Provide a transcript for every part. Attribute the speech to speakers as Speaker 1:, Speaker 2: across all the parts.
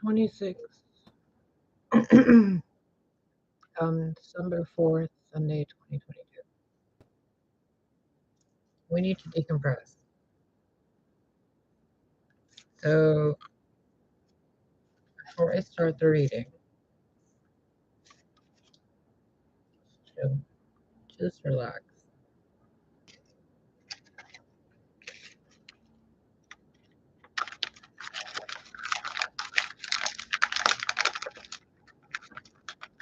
Speaker 1: 26th, December 4th, Sunday, 2022. We need to decompress. So, before I start the reading, just relax.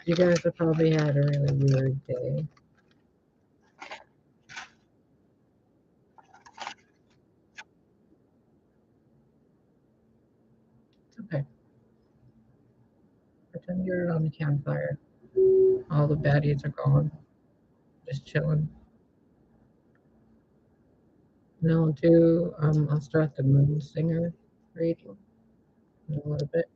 Speaker 1: You guys have probably had a really weird day. It's okay. Pretend you're on the campfire. All the baddies are gone. Just chilling. Now I'll start the moon singer reading in a little bit.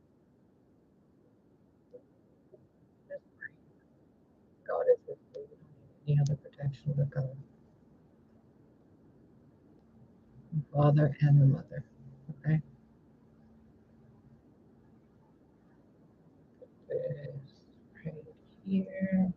Speaker 1: God is with you. Any other protection but God. The Father and the Mother. Okay? This right here.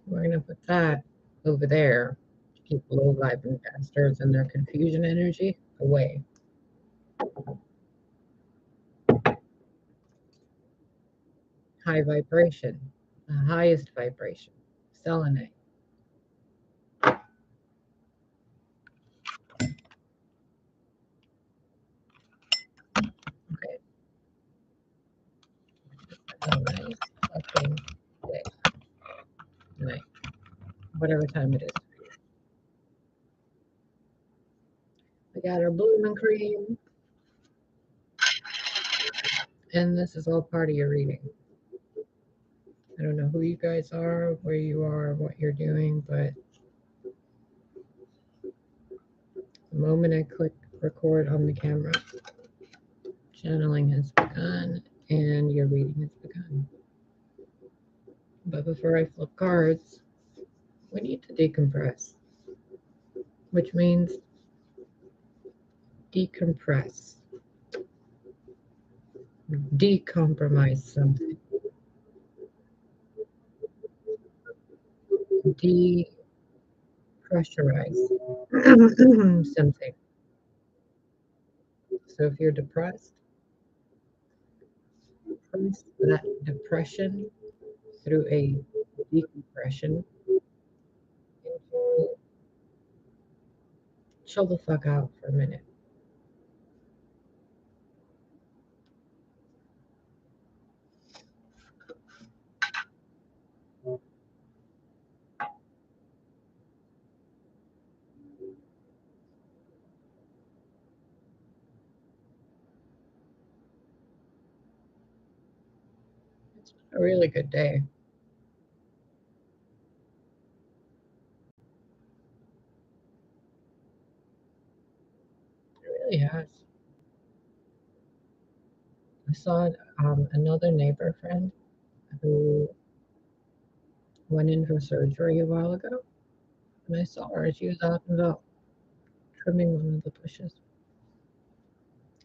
Speaker 1: We're going to put that over there to keep low vibrant bastards and their confusion energy away. High vibration, the highest vibration, selenite. Okay. Have a nice fucking day. Night. Whatever time it is. We got our blooming cream. And this is all part of your reading. I don't know who you guys are, where you are, what you're doing, but the moment I click record on the camera, channeling has begun and your reading has begun. But before I flip cards, we need to decompress, which means decompress, decompromise something, depressurize something. So if you're depressed, press that depression through a decompression into chill the fuck out for a minute. It's a really good day. It really has. I saw another neighbor friend who went in for surgery a while ago, and I saw her. She was out and about trimming one of the bushes.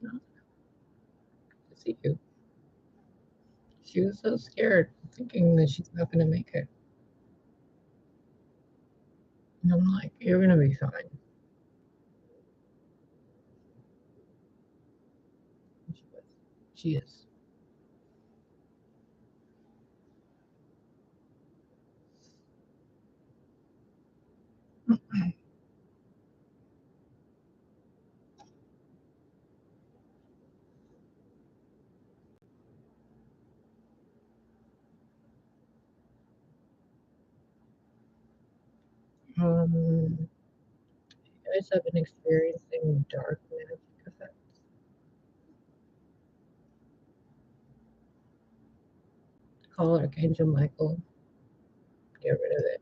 Speaker 1: Oh, to see you. She was so scared, thinking that she's not going to make it. And I'm like, you're going to be fine. She is. You guys have been experiencing dark magic effects. Call Archangel Michael. Get rid of it.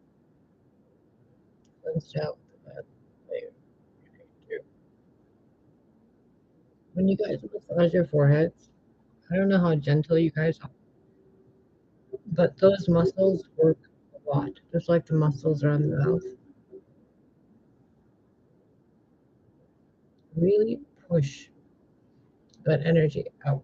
Speaker 1: Cleanse out the bad thing. When you guys massage your foreheads, I don't know how gentle you guys are, but those muscles work a lot, just like the muscles around the mouth. Really push that energy out.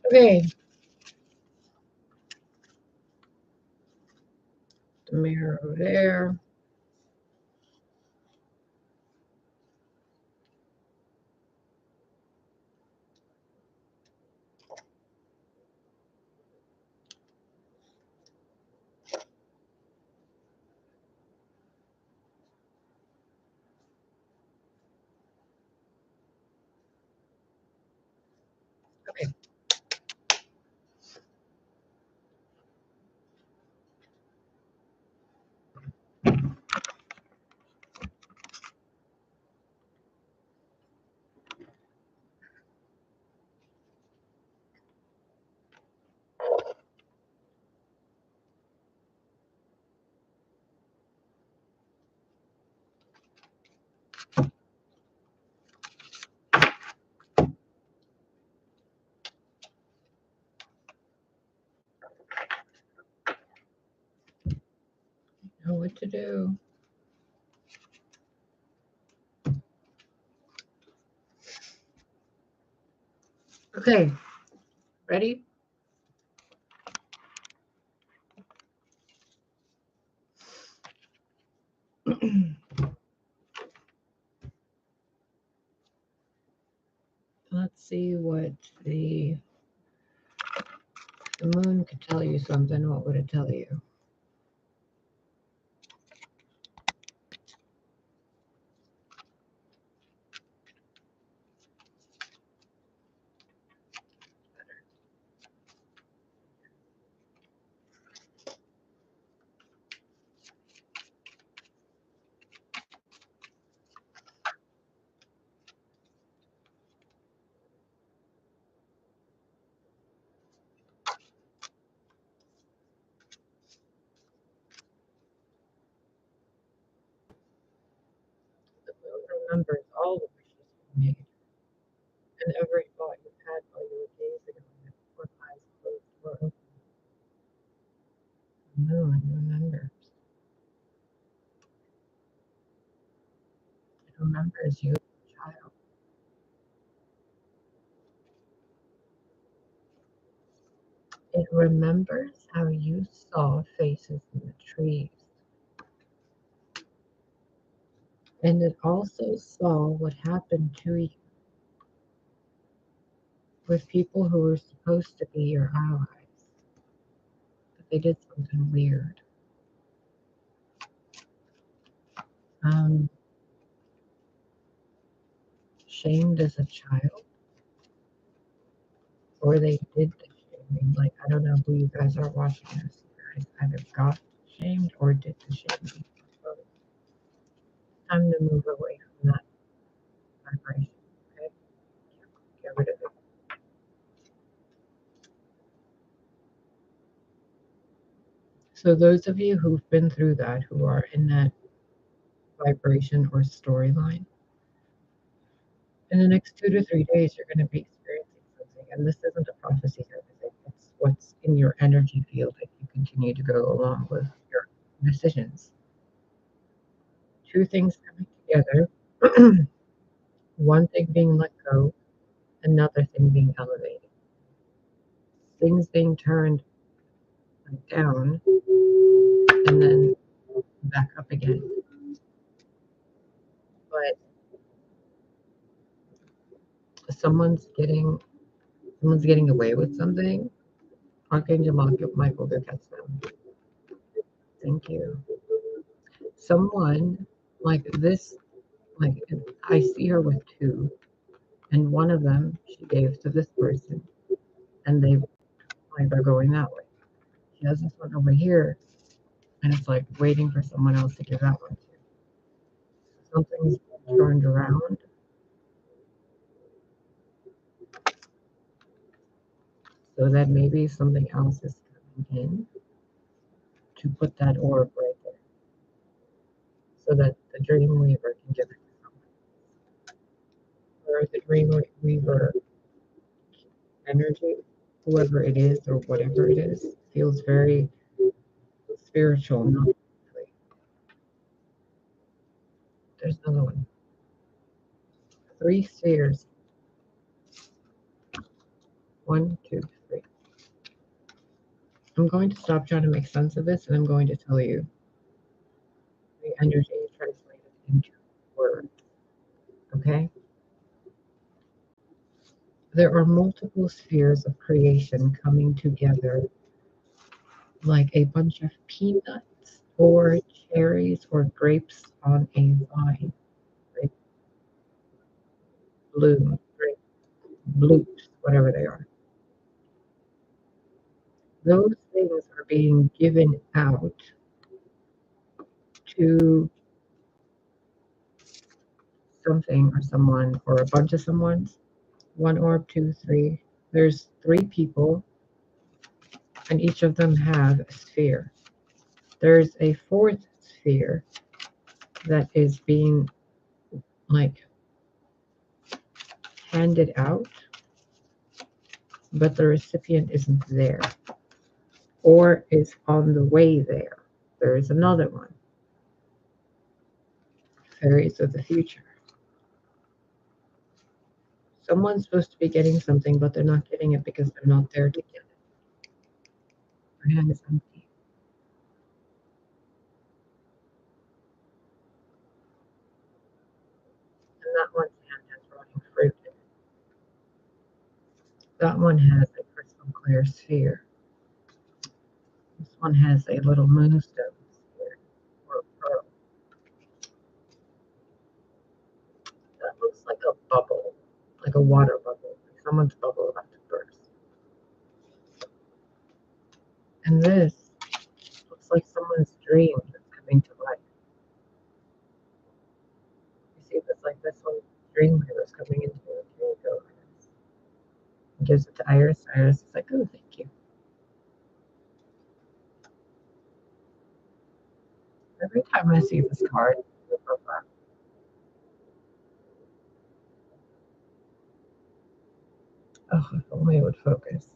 Speaker 1: Okay, the mirror over there. Okay. Know what to do. Okay, ready? Let's see what the moon could tell you something. What would it tell you? The moon remembers all the wishes you made and every thought you had while you were gazing on it, with eyes closed or open. The moon remembers. It remembers you as a child. It remembers how you saw faces in the trees. And it also saw what happened to you with people who were supposed to be your allies, but they did something weird. Um, Shamed as a child, or they did the shaming. Like, I don't know who you guys are watching this. You guys either got shamed or did the shaming. So it's time to move away from that vibration. Okay? Get rid of it. So those of you who've been through that, who are in that vibration or storyline, in the next 2 to 3 days, you're going to be experiencing something. And this isn't a prophecy or anything. It's what's in your energy field if you continue to go along with your decisions. Two things coming together. One thing being let go, another thing being elevated. Things being turned down and then back up again. But someone's getting away with something. Archangel Michael, go catch them. Thank you. Someone like this, like I see her with two, and one of them she gave to this person, and they like are going that way. He has this one over here, and it's like waiting for someone else to give that one to. Something's turned around. So that maybe something else is coming in to put that orb right there. So that the dream weaver can give it to someone. Or the dream weaver energy, whoever it is or whatever it is, feels very spiritual. Not really. There's another one. 3 spheres. 1, 2, 3. I'm going to stop trying to make sense of this, and I'm going to tell you the energy translated into words. Okay? There are multiple spheres of creation coming together like a bunch of peanuts or cherries or grapes on a vine. Grape bloom, grape bloops, whatever they are. Those things are being given out to something or someone or a bunch of someones. 1 orb, 2, 3. There's 3 people, and each of them have a sphere. There's a 4th sphere that is being like handed out, but the recipient isn't there or is on the way there. There is another one. Fairies of the future. Someone's supposed to be getting something, but they're not getting it because they're not there to get it. Their hand is empty. And that one's hand has rotting fruit in it. That one has a crystal clear sphere. This one has a little moonstone sphere or a pearl. That looks like a bubble, like a water bubble. Like someone's bubble about to burst. And this looks like someone's dream that's coming to life. You see, it's like this one dream is coming into it. Here you go. He gives it to Iris. Iris is like, oh, thank you. Every time I see this card, oh, if only it would focus.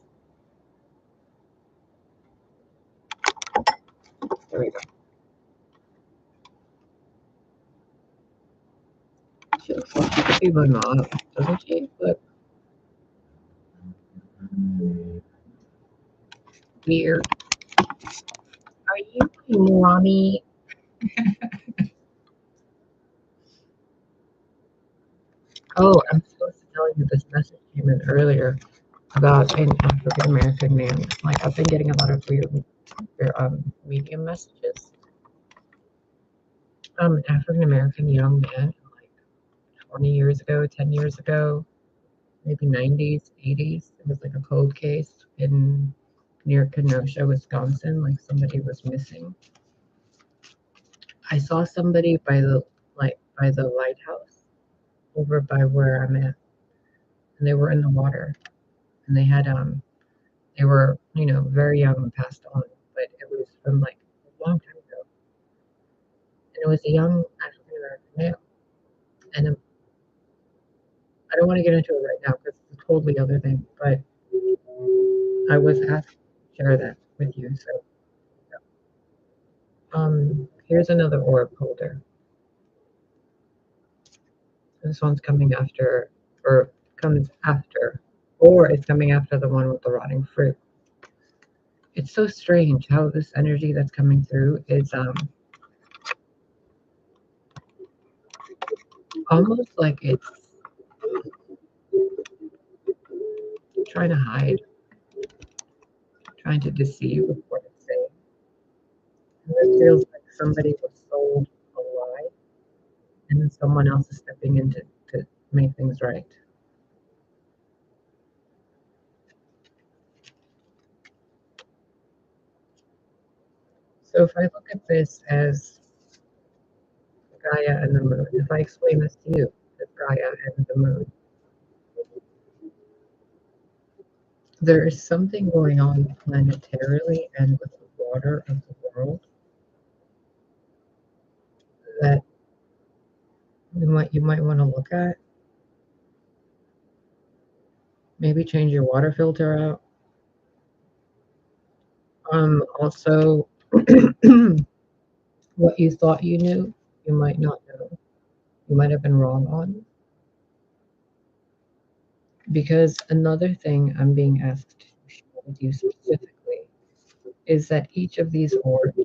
Speaker 1: There we go. She looks like she could be my mom, doesn't she? Look. Weird. Are you my mommy? Oh, I'm supposed to tell you this message came in earlier about an African American man. Like, I've been getting a lot of weird medium messages. An African American young man, like 20 years ago, 10 years ago, maybe 90s, 80s. It was like a cold case in near Kenosha, Wisconsin. Like somebody was missing. I saw somebody by the lighthouse over by where I'm at, and they were in the water, and they were very young and passed on, but it was from like a long time ago, and it was a young African American male, and I don't want to get into it right now because it's a totally other thing, but I was asked to share that with you. So, here's another orb holder. This one's coming after, or comes after, or it's coming after the one with the rotting fruit. It's so strange how this energy that's coming through is almost like it's trying to hide, trying to deceive with what it's saying. And this feels like somebody was sold a lie, and then someone else is stepping in to make things right. So if I look at this as Gaia and the moon, if I explain this to you as Gaia and the moon, there is something going on planetarily and with the water of the world that you might want to look at. Maybe change your water filter out. Also, what you thought you knew, you might not know. You might have been wrong on. Because another thing I'm being asked to share with you specifically is that each of these orbs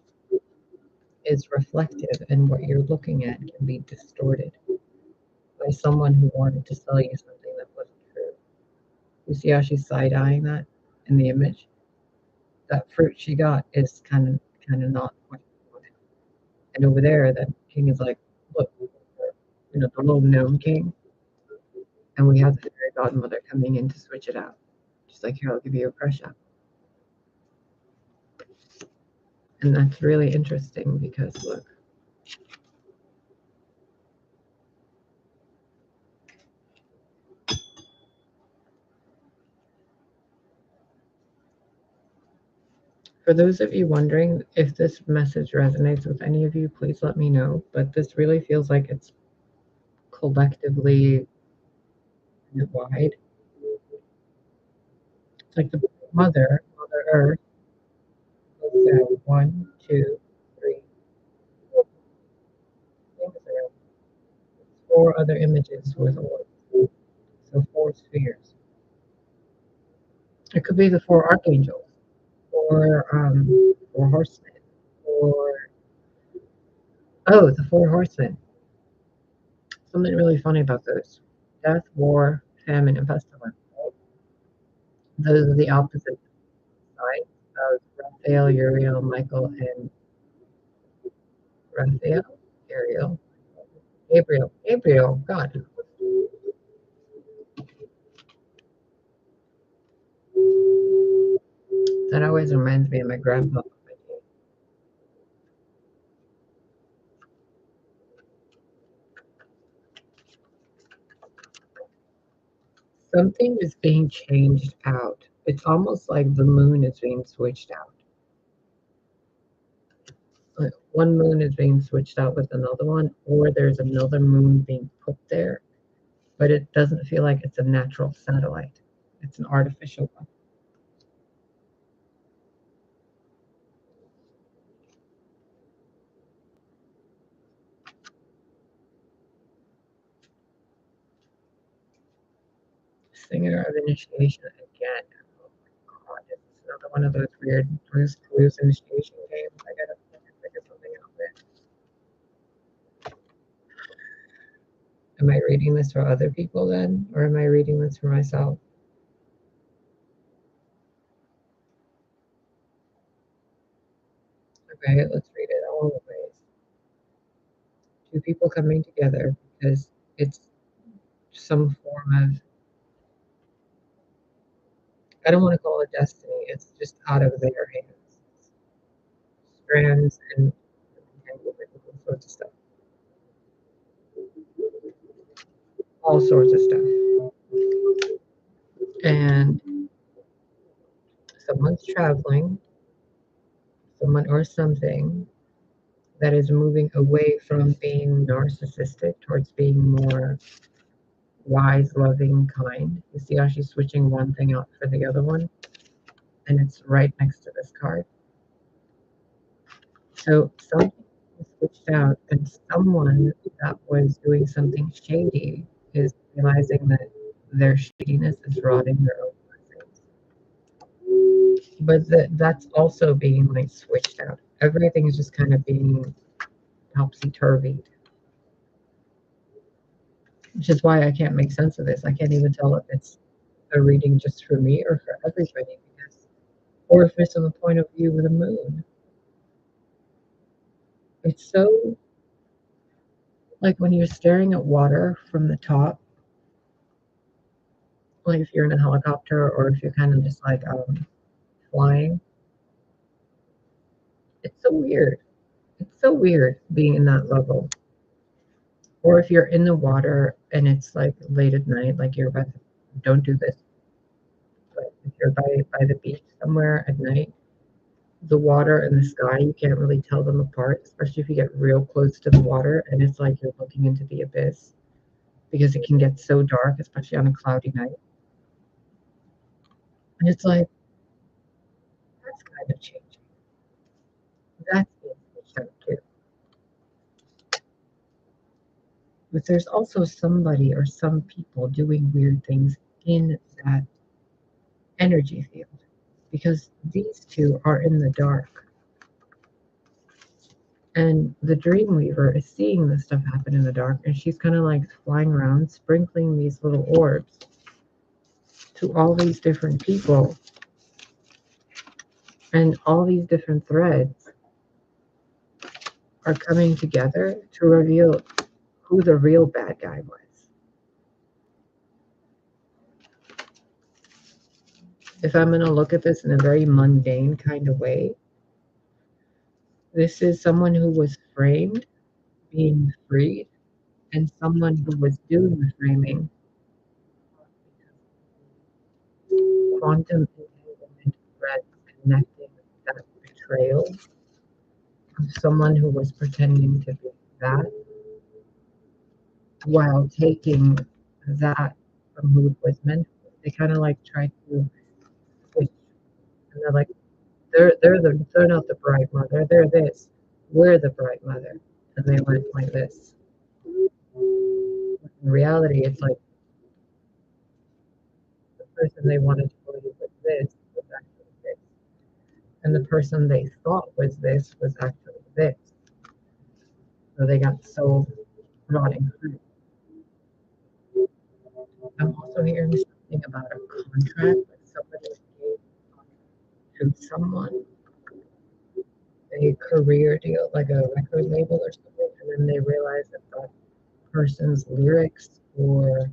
Speaker 1: is reflective, and what you're looking at can be distorted by someone who wanted to sell you something that wasn't true. You see how she's side-eyeing that in the image? That fruit she got is kind of not what she wanted. And over there, that king is like, look, the little gnome king, and we have the fairy godmother coming in to switch it out. She's like, here, I'll give you a crush up. And that's really interesting because look, for those of you wondering if this message resonates with any of you, please let me know. But this really feels like it's collectively wide. It's like the Mother Earth, looks at 1, 2, 3, 4 things around. 4 other images with orbs. So 4 spheres. It could be the 4 archangels, or 4 horsemen, or the 4 horsemen. Something really funny about those: death, war, famine, and pestilence. Those are the opposite sides of Raphael, Uriel, Michael, and Raphael, Uriel, Gabriel, God. That always reminds me of my grandpa. Something is being changed out. It's almost like the moon is being switched out. Like one moon is being switched out with another one, or there's another moon being put there, but it doesn't feel like it's a natural satellite. It's an artificial one. Singer of initiation again. Oh my god, this is another one of those weird Blues initiation games. I gotta figure something out with. Am I reading this for other people then? Or am I reading this for myself? Okay, let's read it all the ways. 2 people coming together because it's some form of, I don't want to call it destiny, it's just out of their hands. Strands and entanglement and all sorts of stuff. All sorts of stuff. And someone's traveling, someone or something that is moving away from being narcissistic towards being more wise, loving, kind. You see how she's switching one thing out for the other one? And it's right next to this card. So something was switched out, and someone that was doing something shady is realizing that their shadiness is rotting their own blessings. But that's also being like switched out. Everything is just kind of being topsy-turvy, which is why I can't make sense of this. I can't even tell if it's a reading just for me or for everybody, because, or if it's from the point of view of the moon. It's so like when you're staring at water from the top, like if you're in a helicopter or if you're kind of just like flying, It's so weird. It's so weird being in that level. Or if you're in the water and it's like late at night, like you're about to, don't do this, but if you're by the beach somewhere at night, the water and the sky, you can't really tell them apart, especially if you get real close to the water and it's like you're looking into the abyss because it can get so dark, especially on a cloudy night. And it's like, that's kind of changing. That's being switched out too. But there's also somebody or some people doing weird things in that energy field because these two are in the dark. And the dream weaver is seeing this stuff happen in the dark, and she's kind of like flying around, sprinkling these little orbs to all these different people and all these different threads are coming together to reveal who the real bad guy was. If I'm going to look at this in a very mundane kind of way, this is someone who was framed, being freed, and someone who was doing the framing. Quantum entanglement threads connecting that betrayal of someone who was pretending to be that while taking that from who it was meant for. They kind of like try to switch, and they're like, they're not the bride mother, they're this. We're the bride mother, and they went like this. In reality, it's like the person they wanted to believe was this was actually this, and the person they thought was this was actually this. So they got so rotting fruit. I'm also hearing something about a contract that somebody gave to someone, a career deal, like a record label or something, and then they realize that that person's lyrics or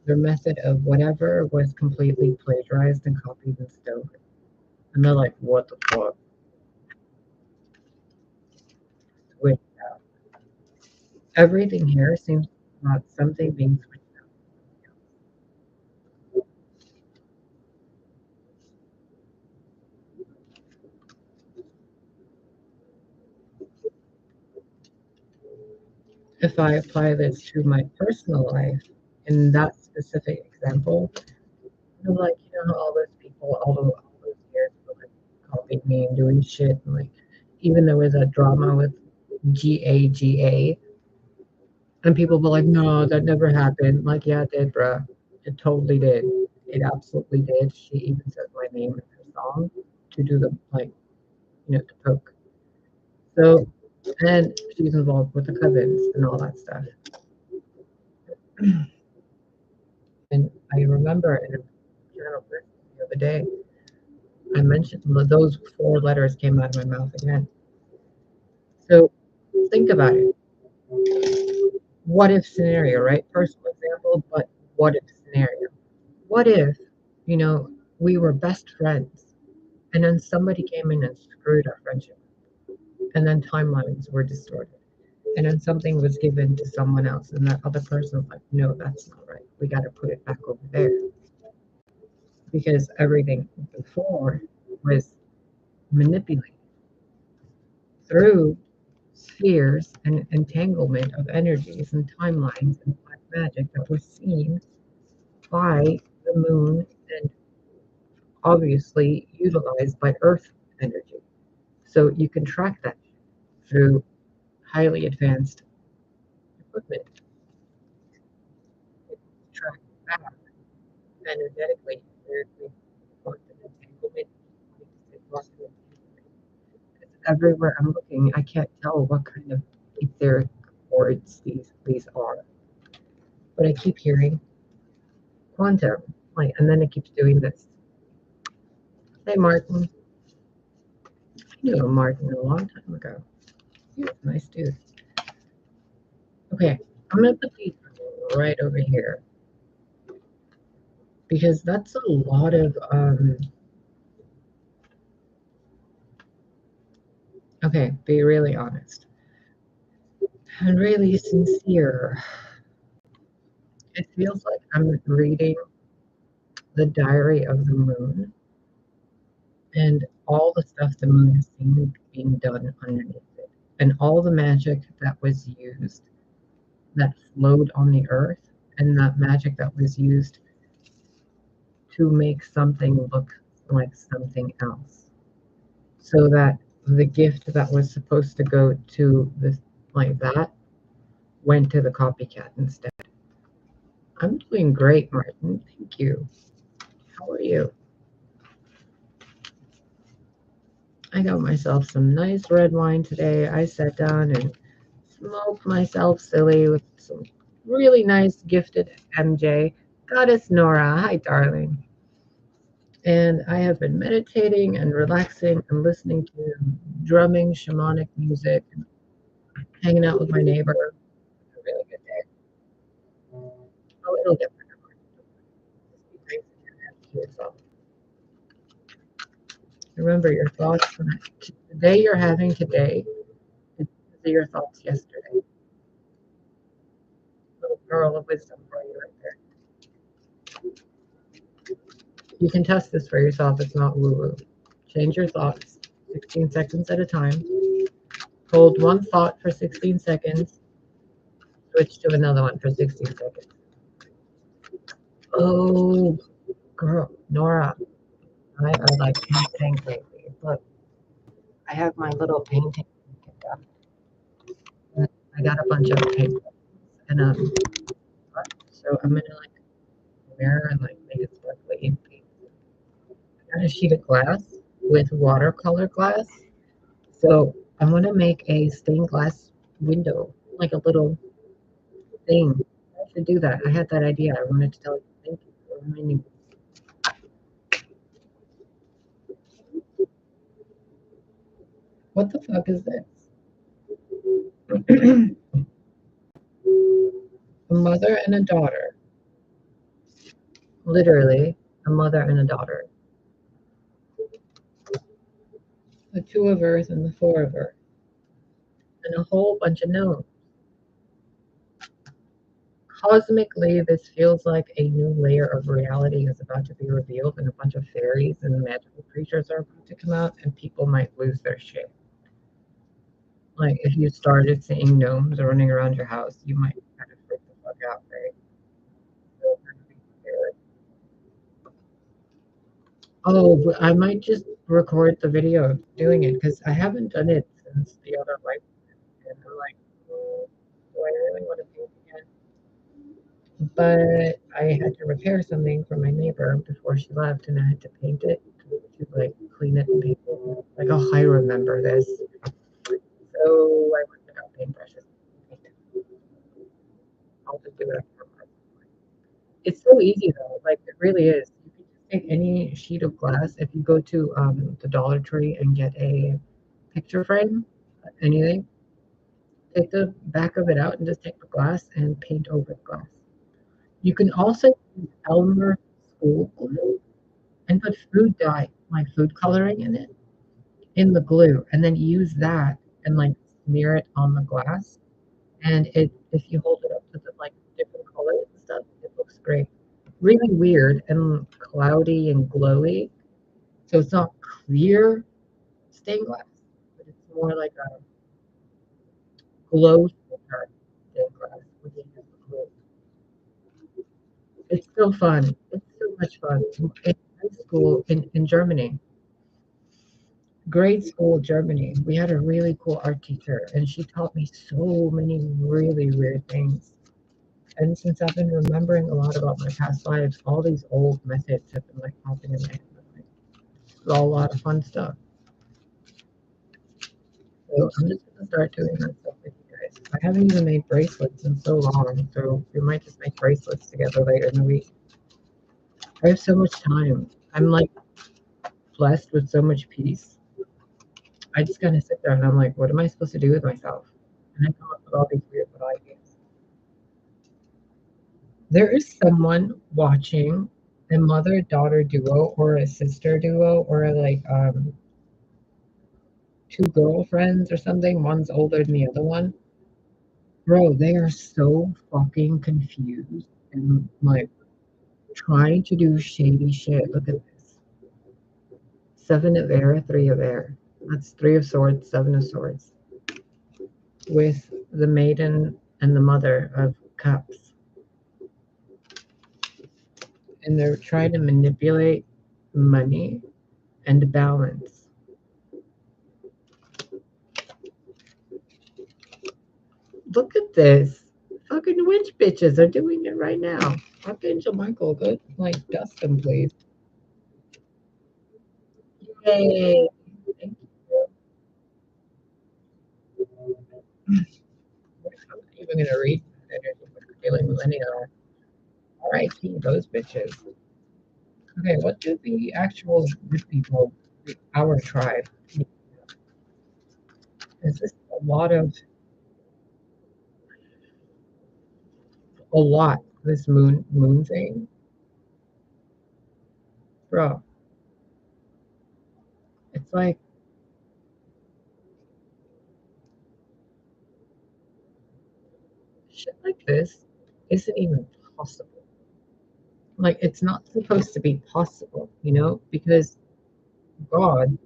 Speaker 1: their method of whatever was completely plagiarized and copied and stolen. And they're like, what the fuck? Switched out. Everything here seems about something being switched out. If I apply this to my personal life, in that specific example, I'm like, you know, all those people, all those years, were like copying me and doing shit, and like, even there was a drama with GAGA, and people were like, no, that never happened. I'm like, yeah, it did, bruh. It totally did. It absolutely did. She even said my name in her song to do the, like, you know, to poke. So, and she's involved with the covens and all that stuff. And I remember in a journal the other day, I mentioned those four letters came out of my mouth again. So think about it. What if scenario, right? Personal example, but what if scenario? What if, you know, we were best friends and then somebody came in and screwed our friendship, and then timelines were distorted, and then something was given to someone else, and that other person was like, no, that's not right. We got to put it back over there because everything before was manipulated through spheres and entanglement of energies and timelines and black magic that was seen by the moon and obviously utilized by earth energy. So you can track that through highly advanced equipment. Track back energetically, spiritually, quantum entanglement, quantum entanglement. Everywhere I'm looking, I can't tell what kind of etheric chords these are, but I keep hearing quantum, like, and then it keeps doing this. Hey, Martin. I knew Martin a long time ago. He was a nice dude. Okay, I'm gonna put these right over here because that's a lot of Okay, be really honest and really sincere. It feels like I'm reading the diary of the moon and all the stuff the moon has seen being done underneath it, and all the magic that was used that flowed on the earth, and that magic that was used to make something look like something else. So that the gift that was supposed to go to this, like that, went to the copycat instead. I'm doing great, Martin. Thank you. How are you? I got myself some nice red wine today. I sat down and smoked myself silly with some really nice gifted MJ. Goddess Nora, hi darling. And I have been meditating and relaxing and listening to drumming shamanic music and hanging out with my neighbor. A really good day. Oh, it'll get better. Just be nice to yourself. Remember your thoughts. The day you're having today is your thoughts yesterday. Little pearl of wisdom for you right there. You can test this for yourself. It's not woo-woo. Change your thoughts 16 seconds at a time. Hold one thought for 16 seconds. Switch to another one for 16 seconds. Oh, girl, Nora, I are like painting lately. Look, I have my little painting. I got a bunch of paper, and so I'm gonna like mirror and like make it sparkly in paint. I got a sheet of glass with watercolor glass, so I'm gonna make a stained glass window, like a little thing. I should do that. I had that idea. I wanted to tell you thank you for reminding me. What the fuck is this? A mother and a daughter. Literally, a mother and a daughter. The two of Earth and the four of Earth. And a whole bunch of gnomes. Cosmically, this feels like a new layer of reality is about to be revealed, and a bunch of fairies and magical creatures are about to come out, and people might lose their shit. Like, if you started seeing gnomes running around your house, you might kind of freak the fuck out, right? So, be scared. Oh, but I might just record the video of doing it because I haven't done it since the other life. And I'm like, oh, do I really want to do it again? But I had to repair something for my neighbor before she left, and I had to paint it to like clean it and paint it. Like, oh, I remember this. So I went without paintbrushes. I'll just do it after. It's so easy though, like it really is. You can just take any sheet of glass. If you go to the Dollar Tree and get a picture frame, anything, take the back of it out and just take the glass and paint over the glass. You can also use Elmer school glue and put food dye, like food coloring in it, in the glue, and then use that and like smear it on the glass. And it, if you hold it up to the like different colors and stuff, it looks great. Really weird and cloudy and glowy. So it's not clear stained glass, but it's more like a glow filter stained glass when you use the glue. It's so fun. It's so much fun. In high school in Germany, grade school Germany, we had a really cool art teacher, and she taught me so many really weird things. And since I've been remembering a lot about my past lives, all these old methods have been like popping in my head. It's all a lot of fun stuff. So I'm just gonna start doing that stuff with you guys. I haven't even made bracelets in so long, so we might just make bracelets together later in the week. I have so much time. I'm like blessed with so much peace. I just kind of sit there and I'm like, what am I supposed to do with myself? And I come up with all these weird little ideas. There is someone watching a mother-daughter duo or a sister duo or like two girlfriends or something. One's older than the other one. Bro, they are so fucking confused and like trying to do shady shit. Look at this. Seven of air, three of air. That's three of swords, seven of swords. With the maiden and the mother of cups. And they're trying to manipulate money and balance. Look at this. Fucking witch bitches are doing it right now. Archangel Michael, good. Like, dust them, please. Yay. Thank you. I'm not even going to read that energy for feeling millennial. R.I.P. those bitches. Okay, what do the actual good people, our tribe, need? Is this a lot, this moon thing? Bro, it's like, shit like this isn't even possible. Like, it's not supposed to be possible, you know, because God,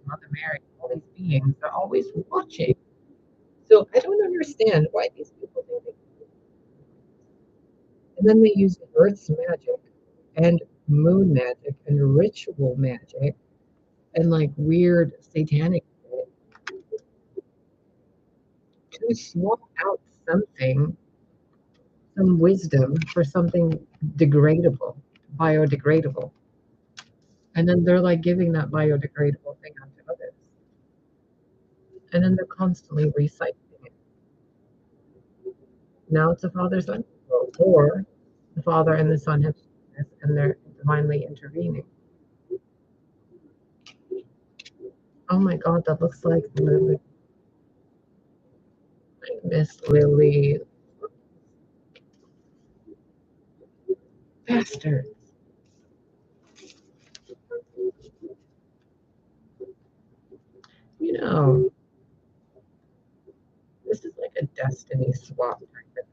Speaker 1: Mother Mary, all these beings are always watching. So I don't understand why these people think they can. And then they use Earth's magic and moon magic and ritual magic and like weird satanic shit to swap out something, some wisdom for something degradable, biodegradable. And then they're like giving that biodegradable thing out to others. And then they're constantly recycling it. Now it's a father son, or the father and the son have this and they're divinely intervening. Oh my god, that looks like Lily. Miss Lily. Bastard. You know, this is like a destiny swap type of thing.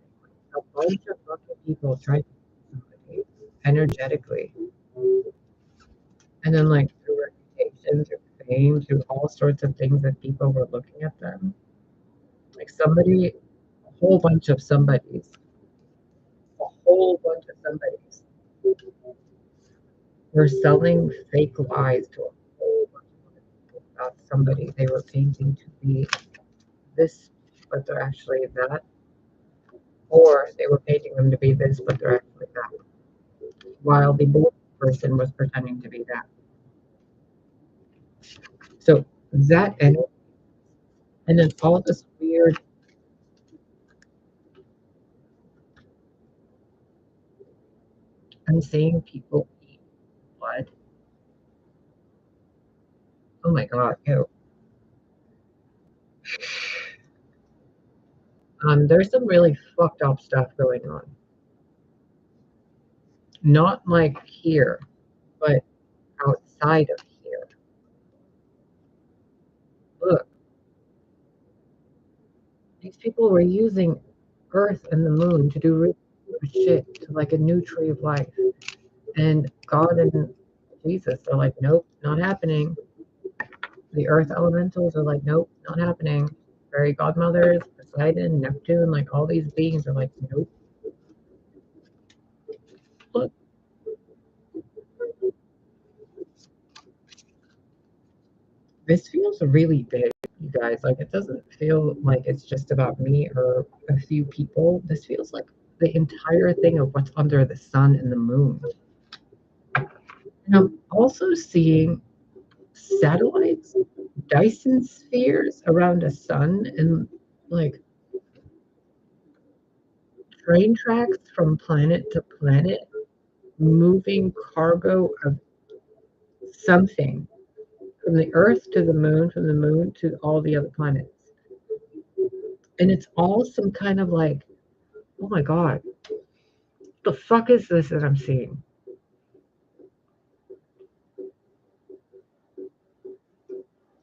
Speaker 1: A bunch of fucking people try to be somebody energetically. And then like through reputation, through fame, through all sorts of things that people were looking at them. Like somebody, a whole bunch of somebodies, a whole bunch of somebodies were selling fake lies to a whole bunch of other people about somebody they were painting to be this, but they're actually that, or they were painting them to be this, but they're actually that, while the bold person was pretending to be that. So that energy, and then all this weird, I'm seeing people eat blood. Oh my god, ew. There's some really fucked up stuff going on. Not like here, but outside of here. Look, these people were using Earth and the moon to do really weird shit to like a new tree of life. And God and Jesus are like, nope, not happening. The Earth elementals are like, nope, not happening. Fairy godmothers, Poseidon, Neptune, like all these beings are like, nope. Look, this feels really big, you guys. Like, it doesn't feel like it's just about me or a few people. This feels like the entire thing of what's under the sun and the moon. And I'm also seeing satellites, Dyson spheres around a sun, and like train tracks from planet to planet, moving cargo of something from the Earth to the moon, from the moon to all the other planets. And it's all some kind of like, oh my god, the fuck is this that I'm seeing?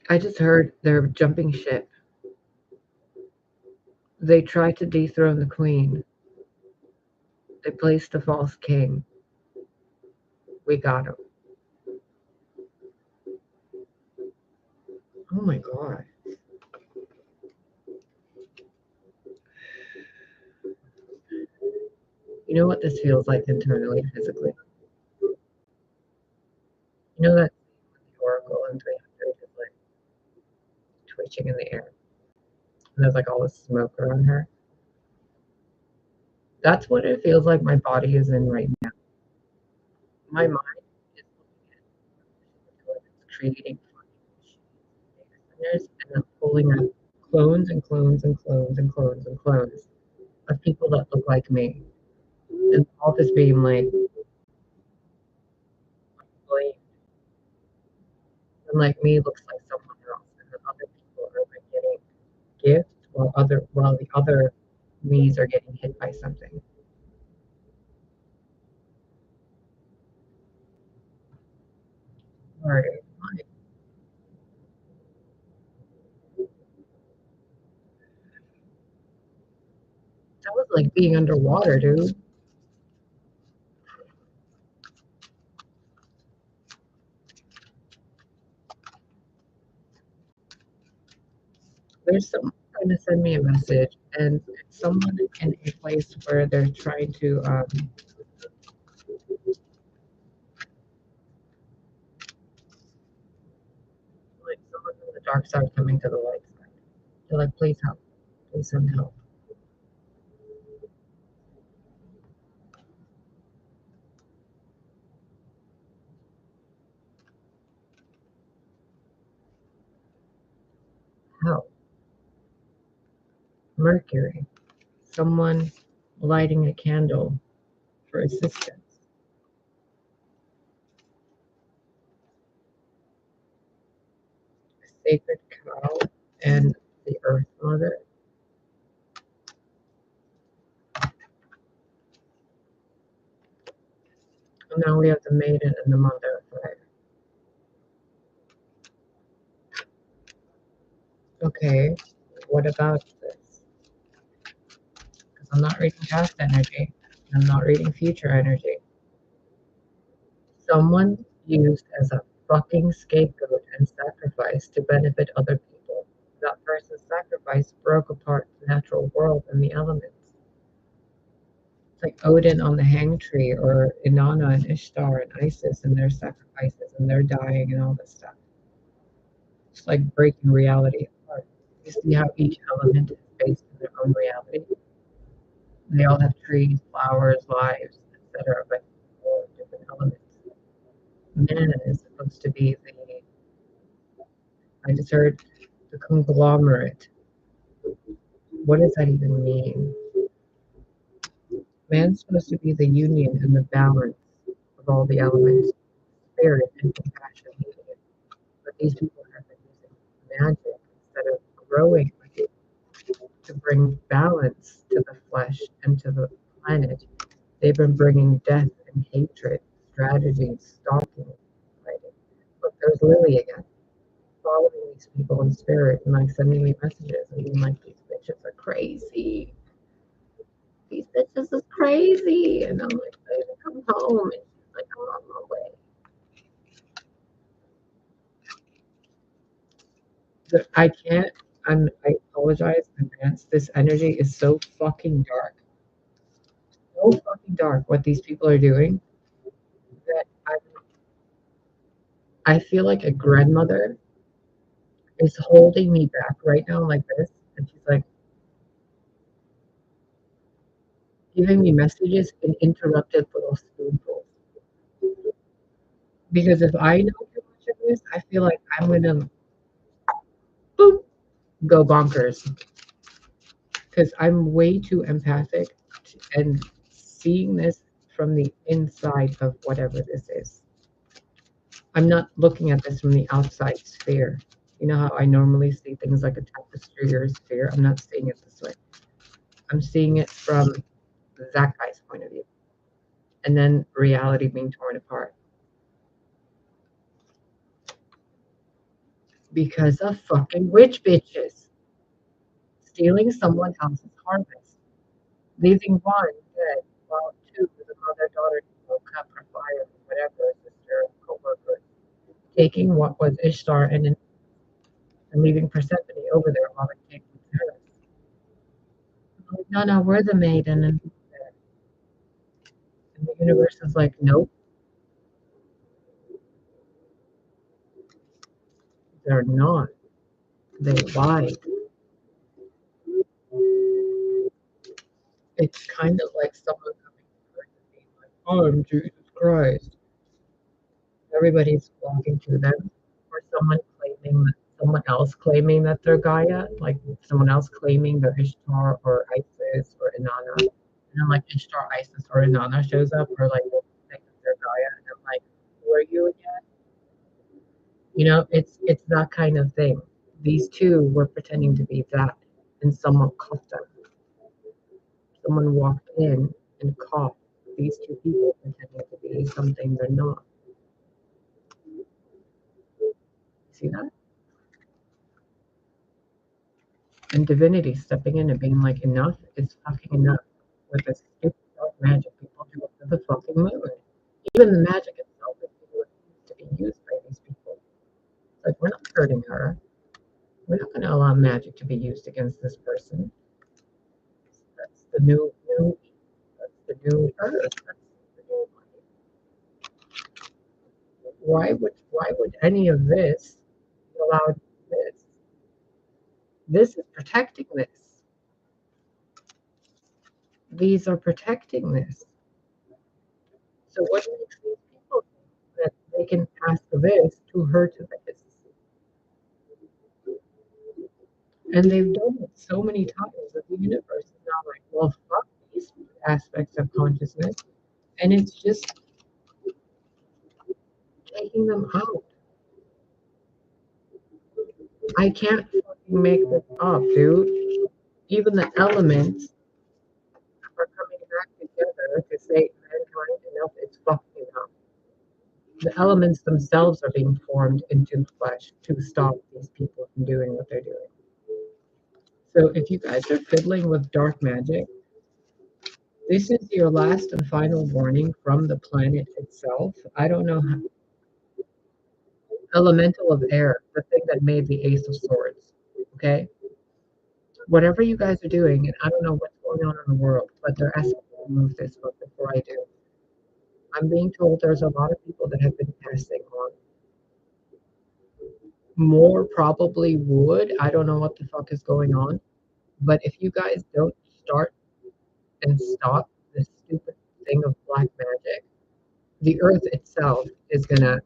Speaker 1: I just heard they're jumping ship. They tried to dethrone the queen. They placed a false king. We got him. Oh my God. You know what this feels like internally, physically? You know that the oracle in 300 is like twitching in the air. And there's like all this smoke around her. That's what it feels like my body is in right now. My mind is looking at creating centers and then pulling up clones and clones and clones and clones and clones of people that look like me. And all this being like, and like me looks like someone else. And then other people are like getting gifts while the other me's are getting hit by something. Right. That was like being underwater, dude. There's someone trying to send me a message, and it's someone in a place where they're trying to like someone from the dark side coming to the light side. They're like, please help, please send help. Help. Mercury. Someone lighting a candle for assistance. A sacred cow and the Earth Mother. And now we have the Maiden and the Mother of Fire. Okay, what about this? Because I'm not reading past energy. I'm not reading future energy. Someone used as a fucking scapegoat and sacrifice to benefit other people. That person's sacrifice broke apart the natural world and the elements. It's like Odin on the hang tree, or Inanna and Ishtar and Isis and their sacrifices and their dying and all this stuff. It's like breaking reality apart. You see how each element is based in their own reality? They all have trees, flowers, lives, etc., but all different elements. Man is supposed to be I just heard the conglomerate. What does that even mean? Man's supposed to be the union and the balance of all the elements, spirit and compassion. But these people have been using magic instead of growing to bring balance to the flesh and to the planet. They've been bringing death and hatred, strategy, stalking, fighting. Look, there's Lily again, following these people in spirit and like sending me messages and being like, these bitches are crazy. These bitches is crazy. And I'm like, baby, come home. And she's like, I'm on my way. I can't, I apologize in advance. This energy is so fucking dark. So fucking dark what these people are doing that I feel like a grandmother is holding me back right now like this. And she's like giving me messages in interrupted little spoonfuls. Because if I know too much of this, I feel like I'm gonna boop, go bonkers. Because I'm way too empathic and seeing this from the inside of whatever this is. I'm not looking at this from the outside sphere. You know how I normally see things like a tapestry or a sphere? I'm not seeing it this way. I'm seeing it from that guy's point of view. And then reality being torn apart. because of fucking witch bitches stealing someone else's harvest, leaving one dead while two, the mother daughter, cut for fire, whatever, sister, co-worker, taking what was Ishtar and leaving Persephone over there while it came to Paris. Like, no, no, we're the maiden, and the universe is like, nope, they're not. They lied. It's kind of like someone coming to Earth and being like, "Oh, I'm Jesus Christ." Everybody's flocking to them, or someone else claiming that they're Gaia, like someone else claiming they're Ishtar or Isis or Inanna. And then like Ishtar, Isis, or Inanna shows up, or like they think that they're Gaia, and I'm like, who are you again? It's that kind of thing. These two were pretending to be that, and someone caught them. Someone walked in and caught these two people pretending to be something they're not. See that? And divinity stepping in and being like, enough is fucking enough with this stupid dark magic people do it to the fucking moon. Even the magic itself is refused to be used by these people. It's like, we're not hurting her. We're not going to allow magic to be used against this person. That's the new, that's the new earth. That's the new life. Why would any of this be allowed to exist? This is protecting this. These are protecting this. So what makes these people think that they can ask this to hurt this? And they've done it so many times that the universe is now like, well, fuck these aspects of consciousness. And it's just taking them out. I can't fucking make this up, dude. Even the elements are coming back together to say, mankind, enough is fucking enough. The elements themselves are being formed into flesh to stop these people from doing what they're doing. So if you guys are fiddling with dark magic, this is your last and final warning from the planet itself. I don't know how. Elemental of air, the thing that made the Ace of Swords. Okay? Whatever you guys are doing, and I don't know what's going on in the world, but they're asking me to move this book before I do. I'm being told there's a lot of people that have been passing on. More probably would. I don't know what the fuck is going on. But if you guys don't start and stop this stupid thing of black magic, the earth itself is gonna.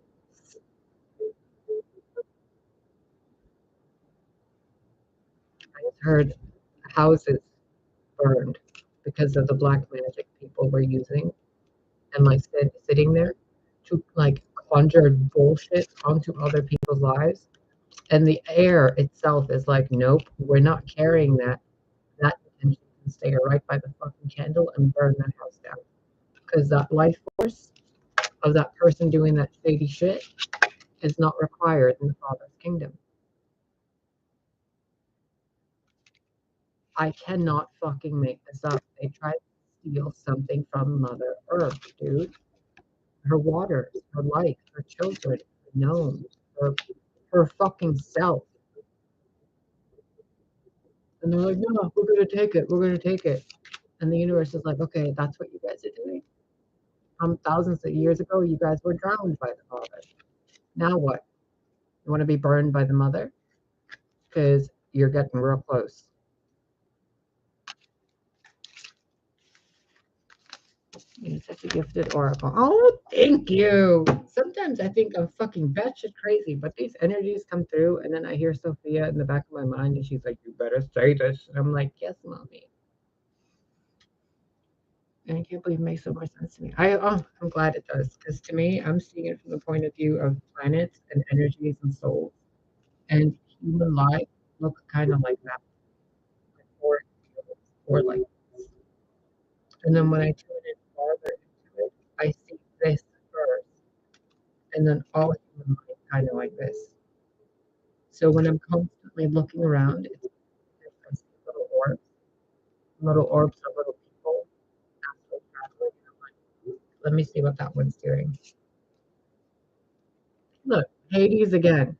Speaker 1: I heard houses burned because of the black magic people were using and like sitting there to like conjure bullshit onto other people's lives. And the air itself is like, nope, we're not carrying that. That intention can stay right by the fucking candle and burn that house down. Because that life force of that person doing that shady shit is not required in the Father's kingdom. I cannot fucking make this up. They tried to steal something from Mother Earth, dude. Her waters, her life, her children, her gnomes, her fucking self. And they're like, no, we're gonna take it, we're gonna take it. And the universe is like, okay, that's what you guys are doing. Thousands of years ago, you guys were drowned by the Father. Now what? You want to be burned by the Mother? Because you're getting real close. You're such a gifted oracle. Oh, thank you. Sometimes I think I'm fucking batshit crazy, but these energies come through, and then I hear Sophia in the back of my mind, and she's like, "You better say this," and I'm like, "Yes, mommy." And I can't believe it makes so much sense to me. I'm glad it does, because to me, I'm seeing it from the point of view of planets and energies and souls, and human life look kind of like that, or like this. And then when I tune in farther into it, I see this first, and then all human life kind of like this. So when I'm constantly looking around, it's I see little orbs are little people. Astral traveling. I'm like, let me see what that one's doing. Look, Hades again.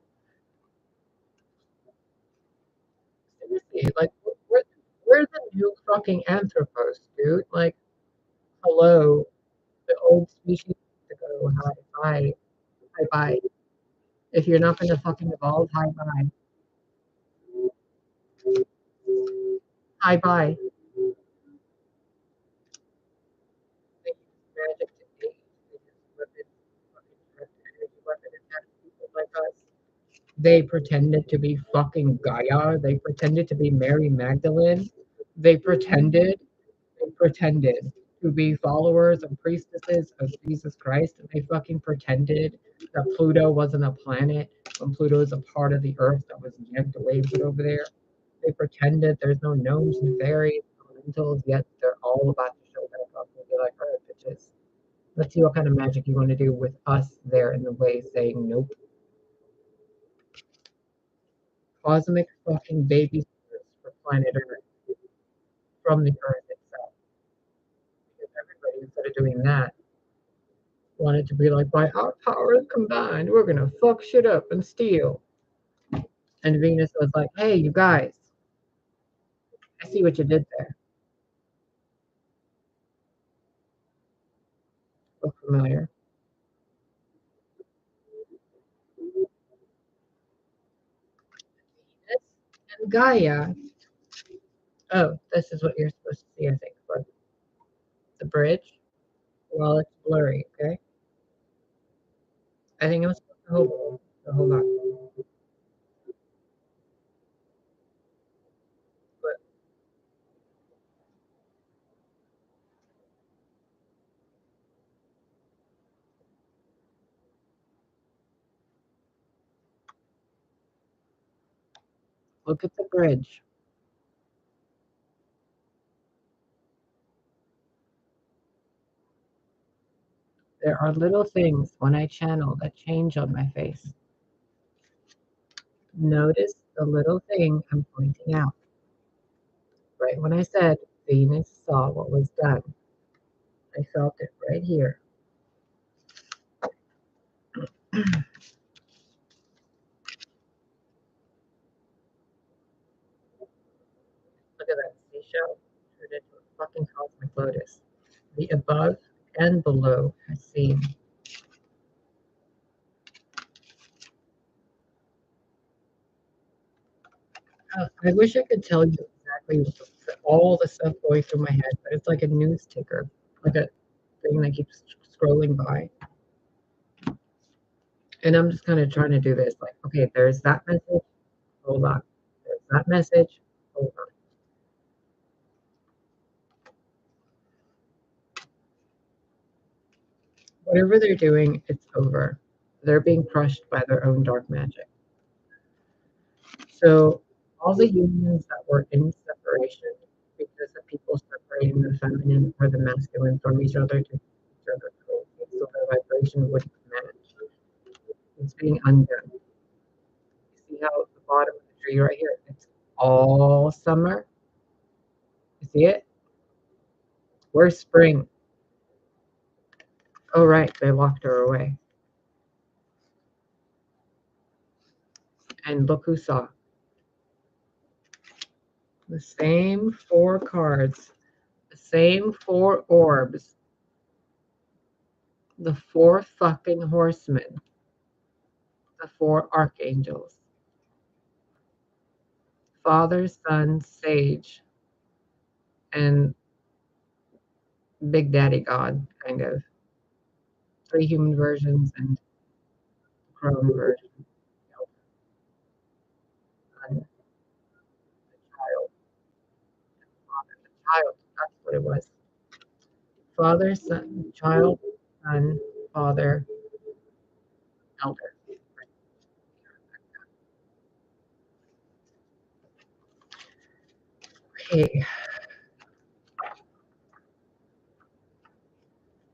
Speaker 1: Seriously, like, we're the new fucking Anthropos, dude. Like, hello, the old species to go hi, bye, hi, bye. If you're not gonna fucking evolve, hi, bye, hi, bye. They use magic to age. They use weapons, fucking direct energy weapon attack people like us. They pretended to be fucking Gaia. They pretended to be Mary Magdalene. They pretended They pretended to be followers and priestesses of Jesus Christ. They fucking pretended that Pluto wasn't a planet when Pluto is a part of the earth that was yanked away from over there. They pretended there's no gnomes and fairies, elementals, yet they're all about to show back up and be like, all right, bitches, let's see what kind of magic you want to do with us there in the way, saying nope. Cosmic fucking baby for planet Earth from the earth itself. Because everybody, instead of doing that, wanted to be like, by our powers combined, we're gonna fuck shit up and steal. And Venus was like, hey, you guys, I see what you did there. Look familiar. Venus and Gaia. Oh, this is what you're supposed to see, I think. But the bridge, well, it's blurry, okay? I think I'm supposed to hold on. But look at the bridge. There are little things when I channel that change on my face. Notice the little thing I'm pointing out. Right when I said Venus saw what was done, I felt it right here. Look at that seashell turned into a fucking cosmic lotus. The above and below has seen. I wish I could tell you exactly all the stuff going through my head, but it's like a news ticker, like a thing that keeps scrolling by. And I'm just kind of trying to do this, like, okay, there's that message, hold on. There's that message, hold on. Whatever they're doing, it's over. They're being crushed by their own dark magic. So all the unions that were in separation because of people separating the feminine or the masculine from each other to each other so their vibration wouldn't match. It's being undone. You see how the bottom of the tree right here, it's all summer. You see it? Where's spring? Oh right, they locked her away. And look who saw. The same four cards, the same four orbs, the four fucking horsemen, the four archangels. Father, Son, Sage, and Big Daddy God, kind of. Three human versions and crone version. Son, the child, father, the child. That's what it was. Father, Son, child, Son, Father, Elder. Okay,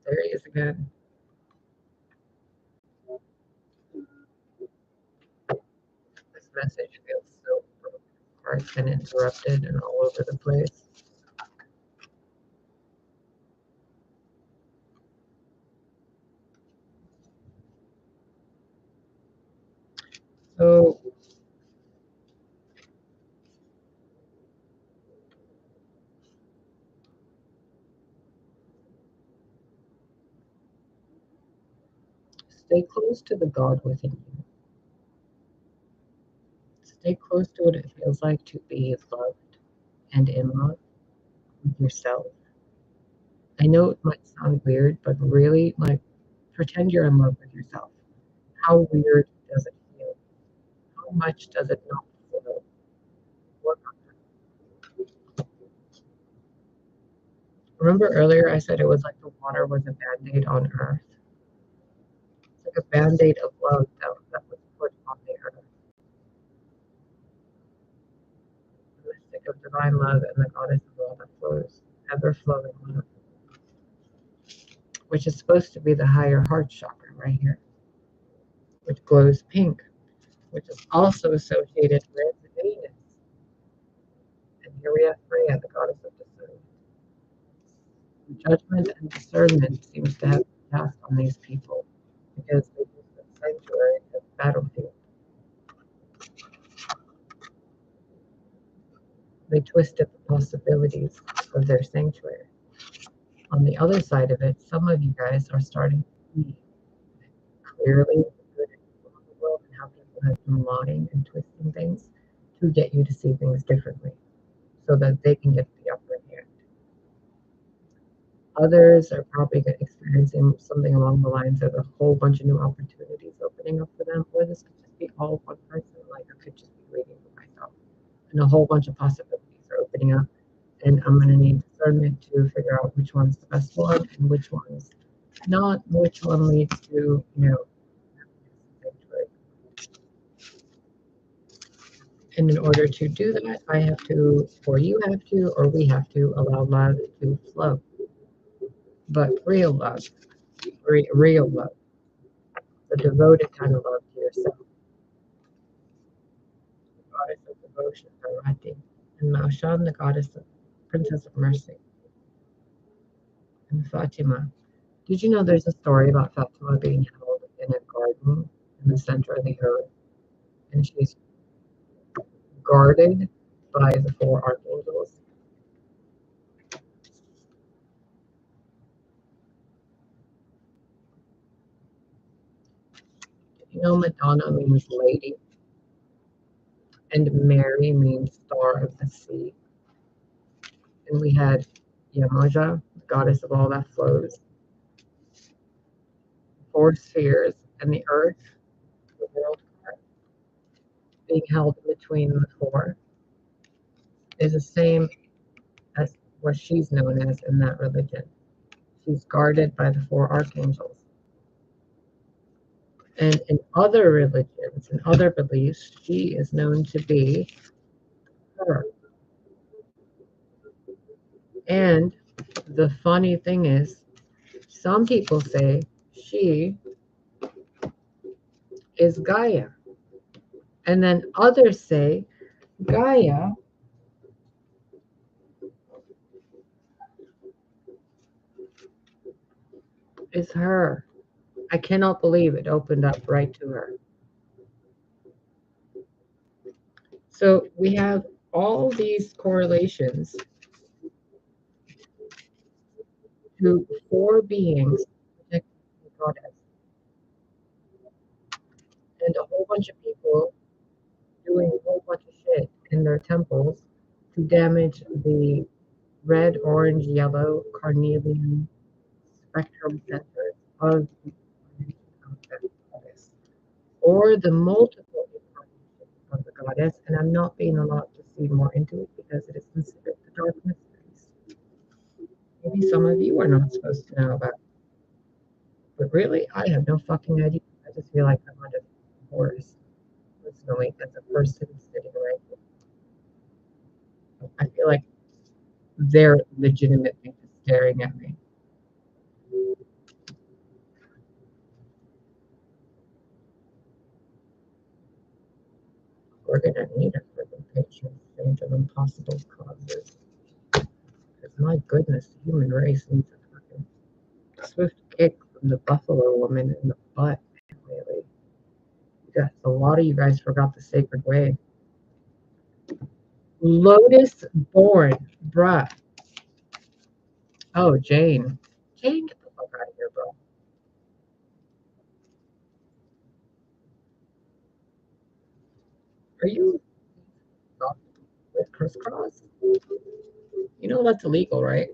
Speaker 1: there he is again. This message feels so broken apart and interrupted and all over the place. So stay close to the God within you. Stay close to what it feels like to be loved and in love with yourself. I know it might sound weird, but really, like, pretend you're in love with yourself. How weird does it feel? How much does it not feel? What, remember earlier I said it was like the water was a band-aid on earth? It's like a band-aid of love that was put on the earth. The mystic of divine love and the goddess of all that flows, ever-flowing love, which is supposed to be the higher heart chakra right here, which glows pink, which is also associated with Venus. And here we have Freya, the goddess of discernment. Judgment and discernment seems to have been cast on these people because they use the sanctuary as a battlefield. They twisted the possibilities of their sanctuary. On the other side of it, some of you guys are starting to see clearly the good and evil of the world and how people have been lying and twisting things to get you to see things differently so that they can get the upper hand. Others are probably experiencing something along the lines of a whole bunch of new opportunities opening up for them, or this could just be all one person, like I could just be reading for myself, and a whole bunch of possibilities are opening up, and I'm going to need discernment to figure out which one's the best one and which one's not, which one leads to, and in order to do that, I have to, or you have to, or we have to allow love to flow, but real love, real love. The devoted kind of love to yourself. The goddess of devotion, Bharati, and Maushan, the goddess of Princess of Mercy, and Fatima. Did you know there's a story about Fatima being held in a garden in the center of the earth, and she's guarded by the four archangels? You know, Madonna means lady, and Mary means star of the sea. And we had Yamaja, the goddess of all that flows, four spheres, and the earth, the world card, being held between the four, is the same as what she's known as in that religion. She's guarded by the four archangels. And in other religions and other beliefs, she is known to be her. And the funny thing is, some people say she is Gaia. And then others say Gaia is her. I cannot believe it opened up right to her. So we have all these correlations to four beings protecting the goddess, and a whole bunch of people doing a whole bunch of shit in their temples to damage the red, orange, yellow, carnelian spectrum centers of the goddess, or the multiple incarnations of the goddess. And I'm not being allowed to see more into it because it is considered the dark mysteries. Maybe some of you are not supposed to know about it. But really, I have no fucking idea. I just feel like I'm under horrors personally as a person sitting right here. I feel like they're legitimately staring at me. we're going to need a freaking patron saint of impossible causes. Because my goodness, the human race needs a fucking swift kick from the buffalo woman in the butt lately. Yes, a lot of you guys forgot the sacred way. Lotus born, bruh. Oh, Jane. Jane, get the fuck out of here, bro. Are you with crisscross? You know that's illegal, right?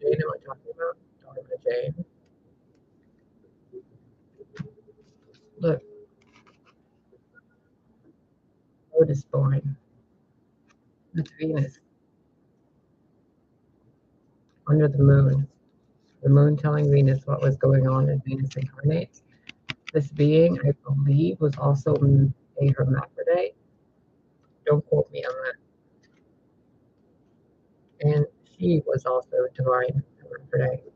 Speaker 1: Jane, am I talking about? Talking about Jane. Look, Lotus born. That's Venus under the moon. The moon telling Venus what was going on as Venus incarnates. This being, I believe, was also a hermaphrodite. Don't quote me on that. And she was also a divine hermaphrodite.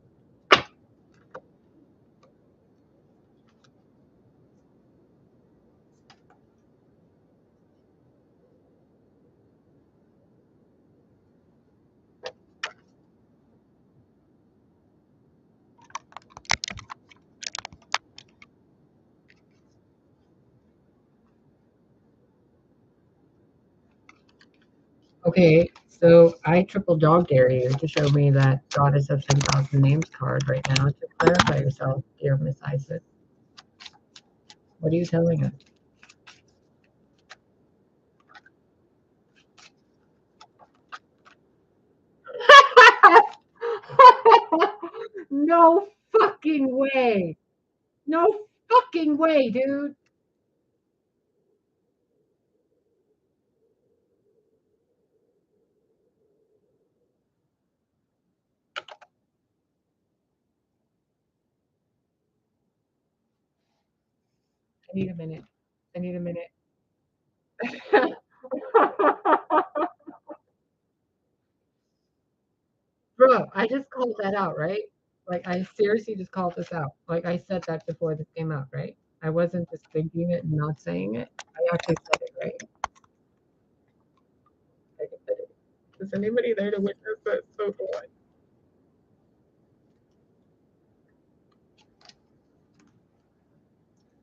Speaker 1: Okay, so I triple dog dare you to show me that Goddess of 10,000 Names card right now to clarify yourself, dear Miss Isis. What are you telling us? No fucking way. No fucking way, dude. I need a minute. I need a minute. Bro, I just called that out, right? Like, I seriously just called this out. Like, I said that before this came out, right? I wasn't just thinking it and not saying it. I actually said it, right? I just said it. Is anybody there to witness that? So good.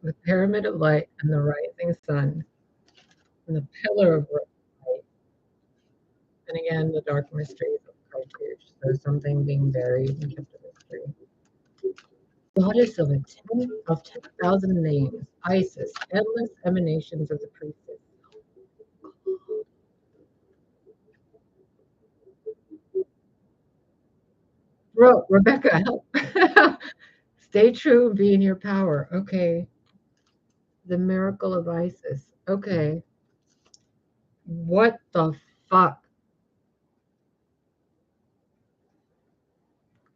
Speaker 1: The pyramid of light and the rising sun and the pillar of light. And again, the dark mysteries of Cartouche. So something being buried and kept a mystery. Goddess of 10,000 names, Isis, endless emanations of the priestess. Bro, Rebecca, help. Stay true and be in your power. Okay. The miracle of Isis. Okay. What the fuck?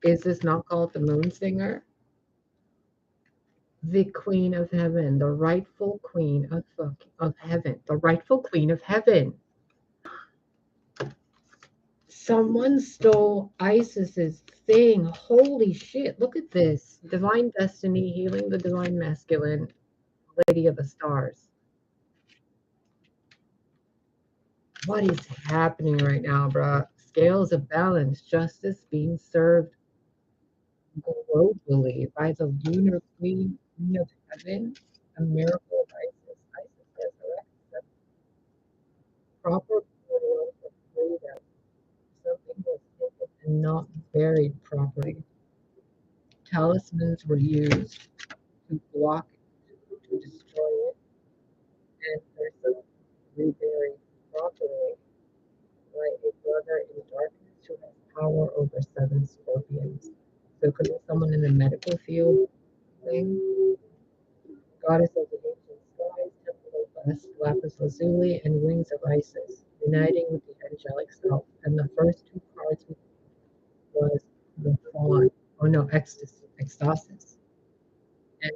Speaker 1: Is this not called the moon singer? The queen of heaven, the rightful queen of heaven, the rightful queen of heaven. Someone stole Isis's thing. Holy shit. Look at this. Divine destiny, healing the divine masculine, lady of the stars. What is happening right now, bruh? Scales of balance, justice being served globally by the lunar queen of heaven, a miracle of Isis. Isis resurrected proper burial of freedom. Something was taken and not buried properly. Talismans were used to block it, to destroy it, and there's some reburied properly by a brother in darkness who has power over seven scorpions. So could be someone in the medical field thing. Goddess of the ancient skies, temple of West, lapis lazuli, and wings of Isis, uniting with the angelic self. And the first two cards was the fawn, or no, ecstasy, ecstasis. And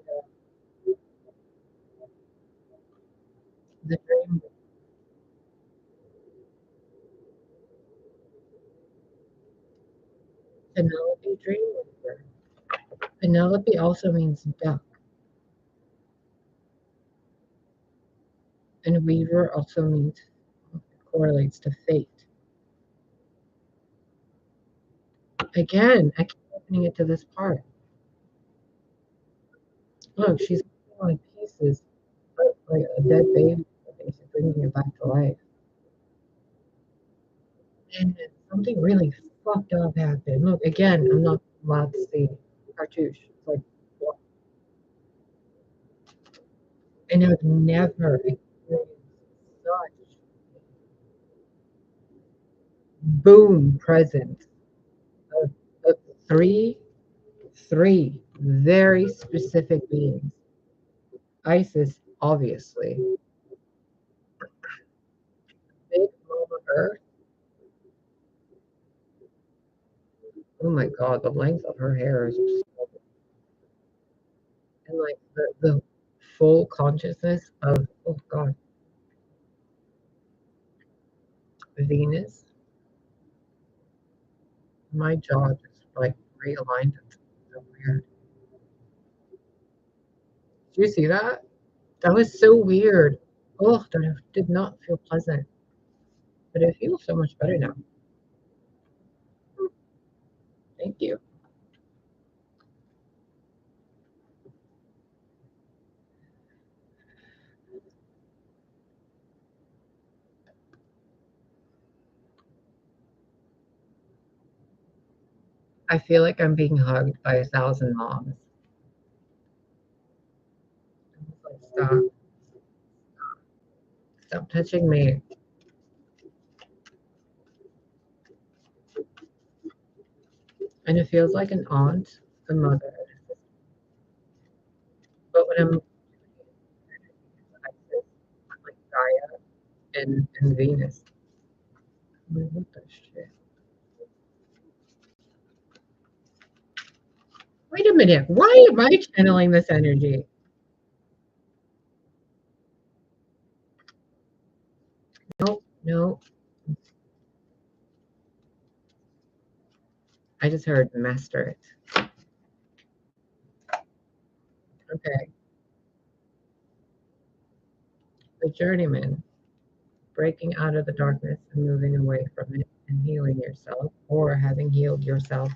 Speaker 1: the dream, Penelope Dreamweaver. Penelope also means duck. And Weaver also means, correlates to fate. Again, I keep opening it to this part. Look, she's like pieces, like a dead baby, basically bringing it back to life. And something really fucked up happened. Look, again, I'm not allowed to see cartouche. It's like, what? And I've never experienced such boom presence of three very specific beings. Isis, obviously. Big Mama Earth. Oh my god, the length of her hair is just, and like the full consciousness of, oh god, Venus. My jaw just like realigned. It's so weird. Did you see that? That was so weird. Oh, that did not feel pleasant. But it feels so much better now. Thank you. I feel like I'm being hugged by 1,000 moms. Like, stop. Stop touching me. And it feels like an aunt, a mother. But when I'm like Gaia and Venus. What the shit? Wait a minute. Why am I channeling this energy? Nope, no. I just heard master it. Okay. The journeyman, breaking out of the darkness and moving away from it and healing yourself, or having healed yourself,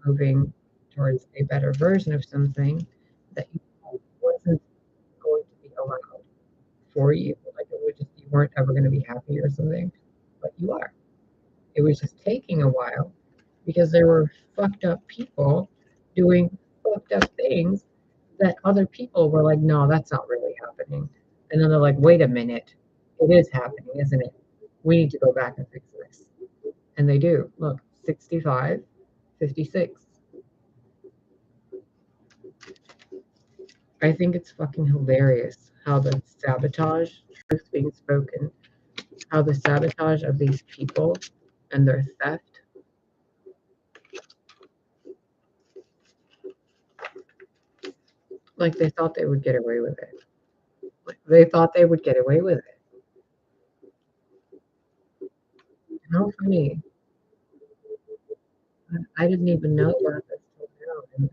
Speaker 1: moving towards a better version of something that you wasn't going to be allowed for you. Like it would just, you weren't ever going to be happy or something, but you are. It was just taking a while because there were fucked up people doing fucked up things that other people were like, no, that's not really happening. And then they're like, wait a minute, it is happening, isn't it? We need to go back and fix this. And they do. Look, 65, 56. I think it's fucking hilarious how the sabotage, truth being spoken, how the sabotage of these people and their theft, like they thought they would get away with it. Like, they thought they would get away with it. How funny. I didn't even know about this till now. And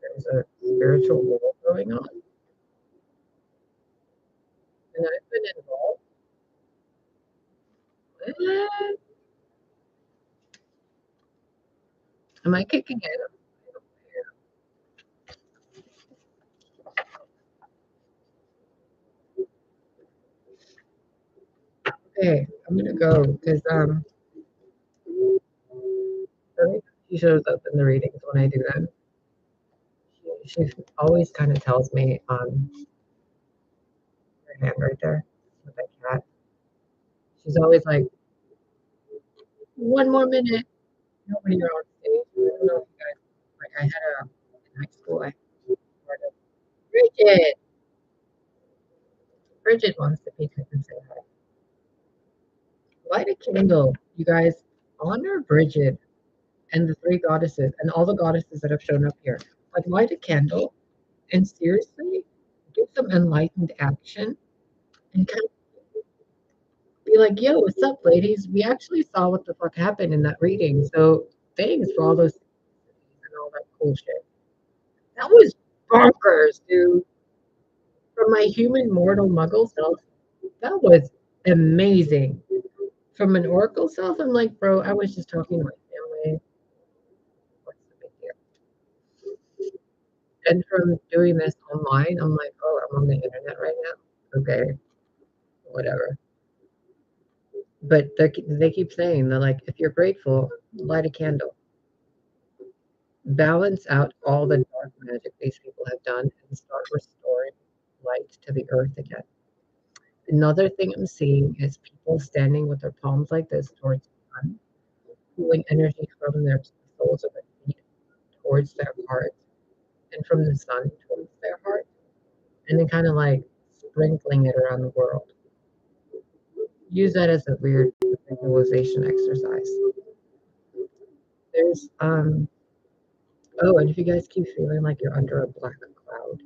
Speaker 1: there's a spiritual war going on. And I've been involved. What? Am I kicking it? Okay, I'm gonna go because she shows up in the readings when I do them. She always kind of tells me her hand right there with that cat. She's always like, 1 more minute. Nobody are on stage. I don't know if you guys, like I had a in high school. I had part of Bridget. Bridget wants to peek and say hi. Light a candle, you guys. Honor Bridget and the three goddesses and all the goddesses that have shown up here. Like light a candle and seriously do some enlightened action and kind of be like, yo, what's up, ladies? We actually saw what the fuck happened in that reading. So thanks for all those and all that cool shit. That was bonkers, dude. From my human mortal muggle self, that was amazing. From an oracle self, I'm like, bro, I was just talking to my family. What's the big deal? And from doing this online, I'm like, oh, I'm on the internet right now. Okay, whatever. But they keep saying that, like, if you're grateful, light a candle. Balance out all the dark magic these people have done and start restoring light to the earth again. Another thing I'm seeing is people standing with their palms like this towards the sun, pulling energy from their soles of their feet towards their heart, and from the sun towards their heart, and then kind of like sprinkling it around the world. Use that as a weird visualization exercise. There's oh, and if you guys keep feeling like you're under a black cloud,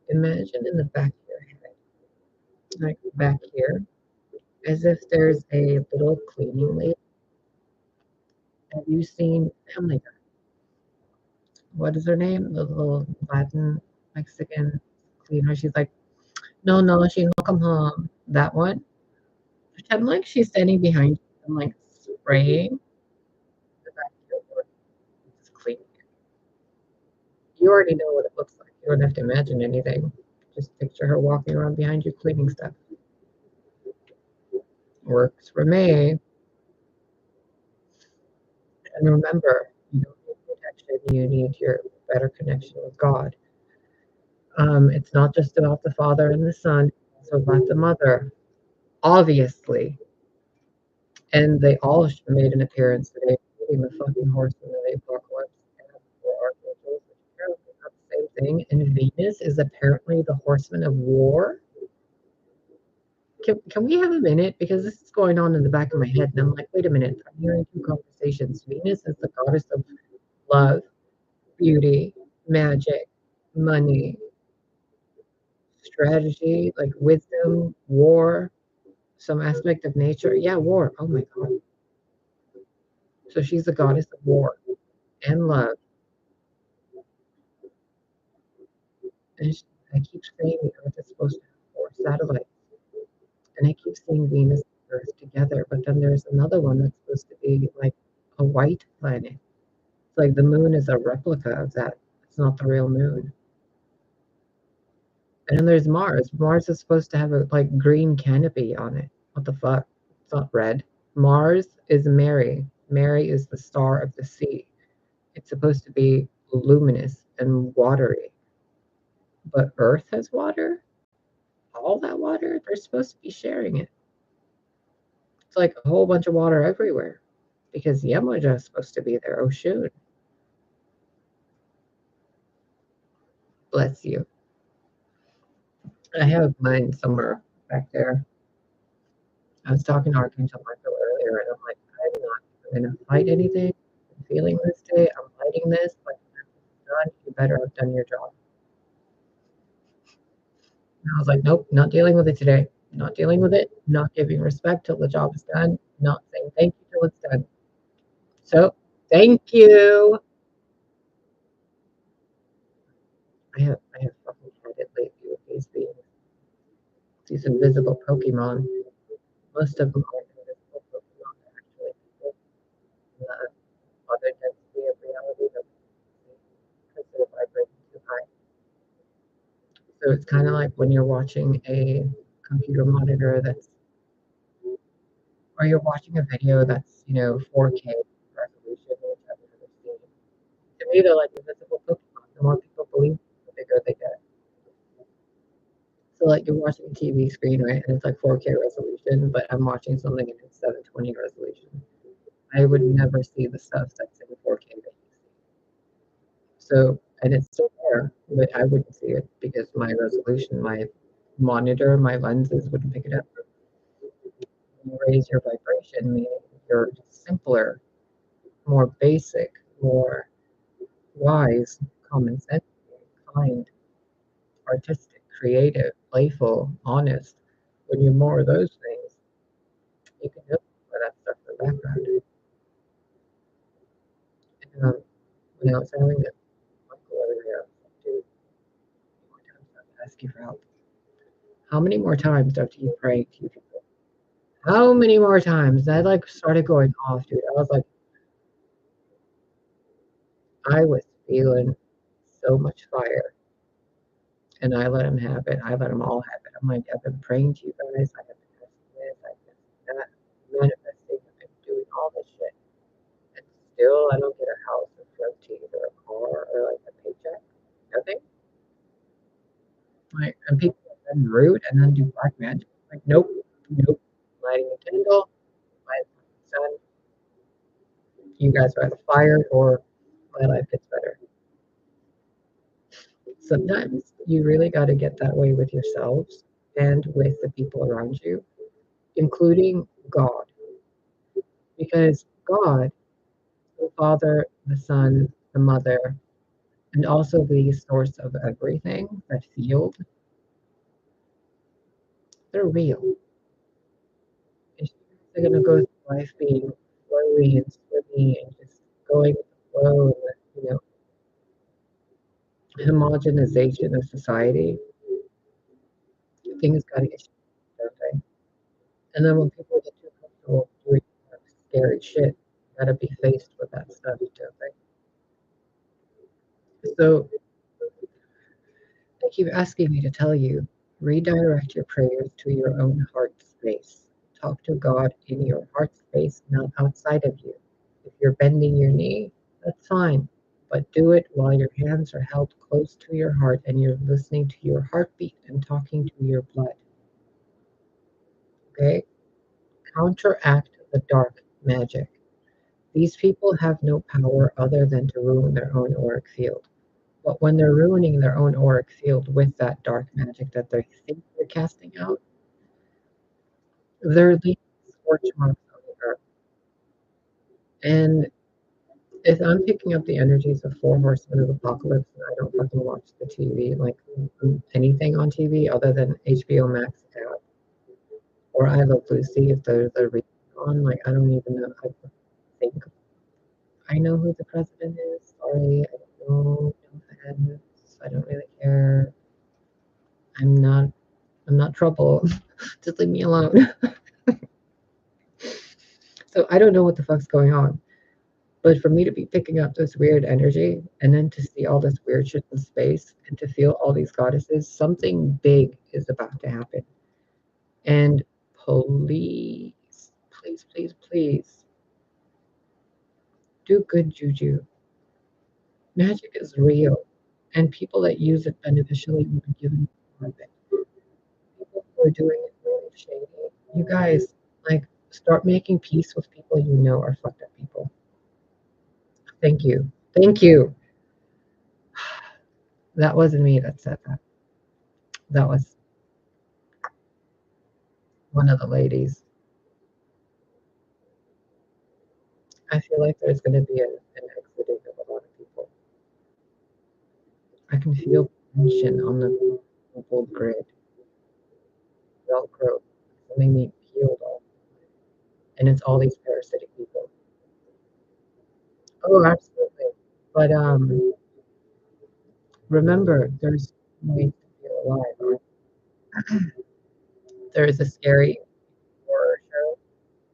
Speaker 1: imagine in the back of your head, like back here, as if there's a little cleaning lady. Have you seen Family Guy? What is her name? The little Latin Mexican cleaner. She's like, no, no, she no come home. That one. Pretend like she's standing behind you and like spraying the back of your door, just cleaning it. You already know what it looks like. You don't have to imagine anything. Just picture her walking around behind you cleaning stuff. Works for me. And remember, you don't need protection, you need your better connection with God. It's not just about the Father and the Son, it's also about the Mother, obviously. And they all made an appearance today, including the fucking horseman of the apocalypse and the four archangels, which apparently are the same thing. And Venus is apparently the horseman of war. Can we have a minute? Because this is going on in the back of my head, and I'm like, wait a minute, I'm hearing two conversations. Venus is the goddess of love, beauty, magic, money, strategy, like wisdom, war, some aspect of nature. Yeah, war. Oh my God. So she's the goddess of war and love. And I keep saying the Earth is supposed to have four satellites. And I keep seeing Venus and Earth together. But then there's another one that's supposed to be like a white planet. It's like the moon is a replica of that. It's not the real moon. And then there's Mars. Mars is supposed to have a like green canopy on it. What the fuck? It's not red. Mars is Mary. Mary is the star of the sea. It's supposed to be luminous and watery. But Earth has water? All that water? They're supposed to be sharing it. It's like a whole bunch of water everywhere. Because Yemoja is supposed to be there. Oh shoot. Bless you. I have mine somewhere back there. I was talking to Archangel Michael earlier, and I'm like, I'm not going to fight anything. I'm feeling this day. I'm fighting this. But when it's done, you better have done your job. And I was like, nope, not dealing with it today. Not dealing with it. Not giving respect till the job is done. Not saying thank you till it's done. So, thank you. I have fucking had it lately with these beings. These invisible Pokemon. Most of them aren't invisible Pokemon. They're actually people in the other density of reality that because they're vibrating too high. So it's kind of like when you're watching a computer monitor that's, or you're watching a video that's, 4K resolution, which I've never seen. To me, they're like invisible Pokemon. The more people believe, the bigger they get. So like you're watching a TV screen, right, and it's like 4K resolution, but I'm watching something in 720 resolution. I would never see the stuff that's in 4K that you see. So, and it's still there, but I wouldn't see it because my resolution, my monitor, my lenses wouldn't pick it up. You raise your vibration, meaning you're simpler, more basic, more wise, common sense, kind, artistic, creative, playful, honest. When you're more of those things, you can just put that stuff in the background. And, when I was having this uncle over here, dude, more times I have to ask you for help. How many more times after you pray to you people? How many more times? I like started going off, dude. I was feeling so much fire, and I let him have it. I let them all have it. I'm like, I've been praying to you guys. I have been asking this, I've been that, manifesting. I've been doing all this shit, and still I don't get a house or floaties or a car or like a paycheck. Nothing. Like, and people are then rude and then do black magic. Like, nope, nope. Lighting a candle, light the sun. You guys are either fired or my life gets better. Sometimes you really got to get that way with yourselves and with the people around you, including God. Because God, the Father, the Son, the Mother, and also the source of everything, that field, they're real. If you guys are going to go through life being flowy and swimmy and just going with the flow and the, homogenization of society, things got to get shit, don't they? And then when people get too comfortable doing scary shit, gotta be faced with that stuff, don't they? So they keep asking me to tell you, redirect your prayers to your own heart space. Talk to God in your heart space, not outside of you. If you're bending your knee, that's fine, but do it while your hands are held close to your heart and you're listening to your heartbeat and talking to your blood. Okay? Counteract the dark magic. These people have no power other than to ruin their own auric field. But when they're ruining their own auric field with that dark magic that they think they're casting out, they're leaving scorch marks on the earth. And if I'm picking up the energies of four horsemen of apocalypse and I don't fucking watch the TV, like anything on TV other than HBO Max app, or I Love Lucy if there's a reason on, like I don't even know. I think I know who the president is. Sorry, I don't know. No offense. I don't really care. I'm not. I'm not trouble. Just leave me alone. So I don't know what the fuck's going on. But for me to be picking up this weird energy and then to see all this weird shit in space and to feel all these goddesses, something big is about to happen. And please, please, please, please do good juju. Magic is real, and people that use it beneficially will be given more of it. People who are doing it really shady, you guys, like, start making peace with people you know are fucked up people. Thank you. Thank you. That wasn't me that said that. That was one of the ladies. I feel like there's going to be an exiting of a lot of people. I can feel tension on the global grid. Velcro. Something being peeled off. And it's all these parasitic people. Oh, absolutely. But remember, there's ways to feel alive. There is a scary horror show.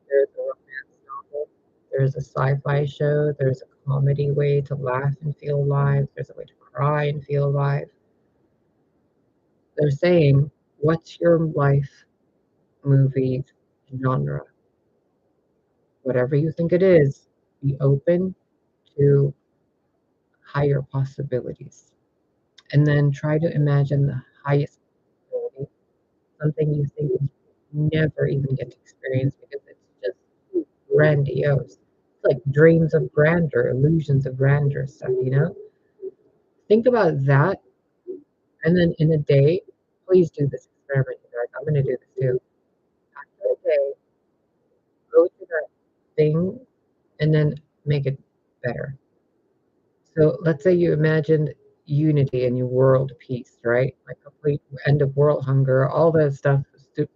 Speaker 1: There's a romance novel. There's a sci-fi show. There's a comedy way to laugh and feel alive. There's a way to cry and feel alive. They're saying, what's your life movie genre? Whatever you think it is, be open to higher possibilities. And then try to imagine the highest possibility, something you think you never even get to experience because it's just grandiose. It's like dreams of grandeur, illusions of grandeur stuff. Think about that, and then in a day, please do this experiment, you guys. I'm going to do this too. After a day, go to that thing and then make it better. So let's say you imagined unity and your world peace, right? Like complete end of world hunger, all that stuff, the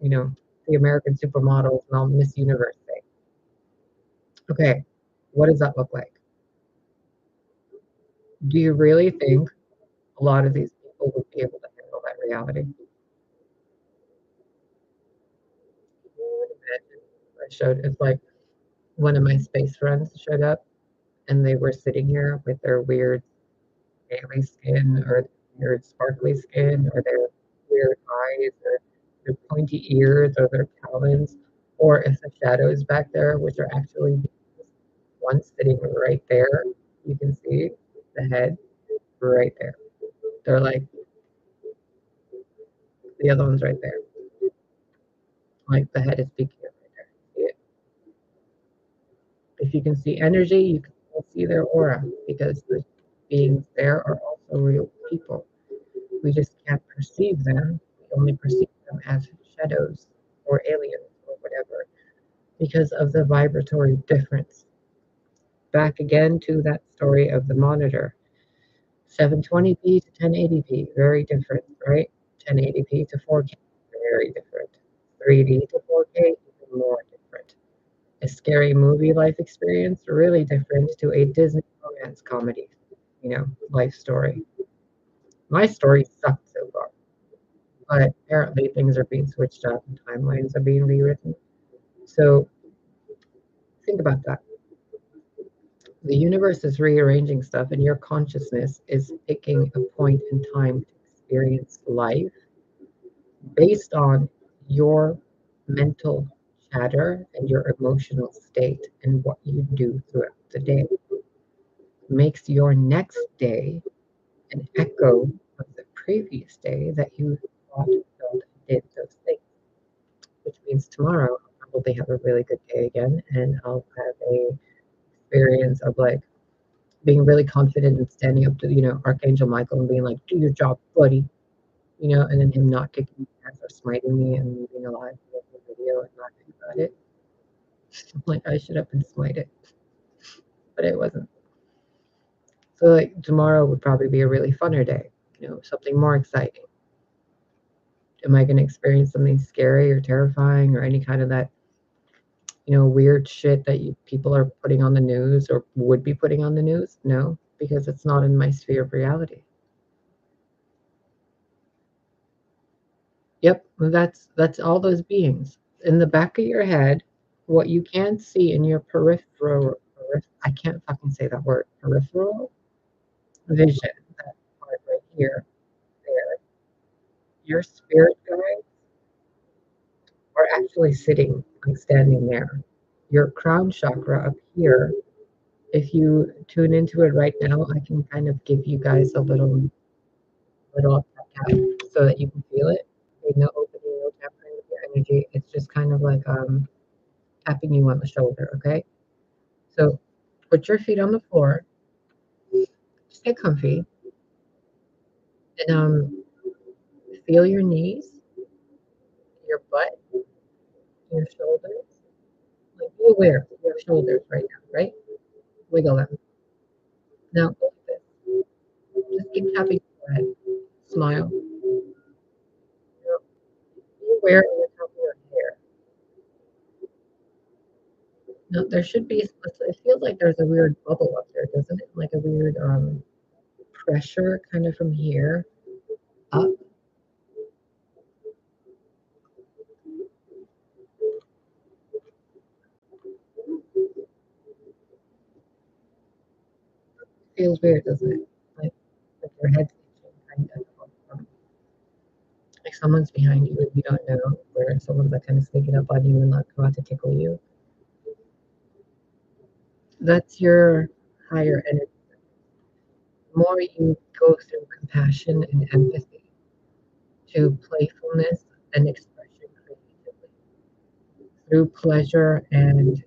Speaker 1: American supermodels and all Miss Universe thing. Okay, what does that look like? Do you really think a lot of these people would be able to handle that reality? You would imagine. I showed it's like one of my space friends showed up and they were sitting here with their weird scaly skin or weird sparkly skin or their weird eyes or their pointy ears or their talons or if the shadows back there, which are actually one sitting right there, you can see the head right there. They're like the other one's right there. Like the head is peeking up right there. See it? If you can see energy, you can still see their aura because the beings there are also real people. We just can't perceive them. We only perceive them as shadows or aliens or whatever because of the vibratory difference. Back again to that story of the monitor. 720p to 1080p, very different, right? 1080p to 4K, very different. 3D to 4K, even more different. A scary movie life experience, really different to a Disney romance comedy, life story. My story sucked so far, but apparently things are being switched up and timelines are being rewritten. So think about that. The universe is rearranging stuff, and your consciousness is picking a point in time to experience life based on your mental chatter and your emotional state and what you do throughout the day. Makes your next day an echo of the previous day that you thought, felt, and did those things, which means tomorrow I'll probably have a really good day again and I'll have a experience of like being really confident and standing up to, Archangel Michael and being like, do your job, buddy, and then him not kicking me ass or smiting me and me being alive in the video and laughing about it. Like I should have been smited, but it wasn't. So like tomorrow would probably be a really funner day, something more exciting. Am I going to experience something scary or terrifying or any kind of that, weird shit that people are putting on the news or would be putting on the news? No, because it's not in my sphere of reality. Yep, that's all those beings. In the back of your head, what you can see in your I can't fucking say that word, peripheral vision, that part right here, there, your spirit guides are actually sitting, like standing there. Your crown chakra up here, if you tune into it right now, I can kind of give you guys a little tap so that you can feel it. There's no opening, no tapping with your energy. It's just kind of like tapping you on the shoulder, okay? So put your feet on the floor, just get comfy, and feel your knees, your butt, your shoulders. Like be aware of your shoulders right now, right? Wiggle them. Now go like this. Just keep tapping your head. Smile. Be aware of the top of your hair. Now there should be. It feels like there's a weird bubble up there, doesn't it? Like a weird pressure kind of from here up. Feels weird, doesn't it? Like your head's kind of like someone's behind you and you don't know, where someone's like kind of sneaking up on you and like about to tickle you. That's your higher energy. The more you go through compassion and empathy to playfulness and expression creatively, through pleasure and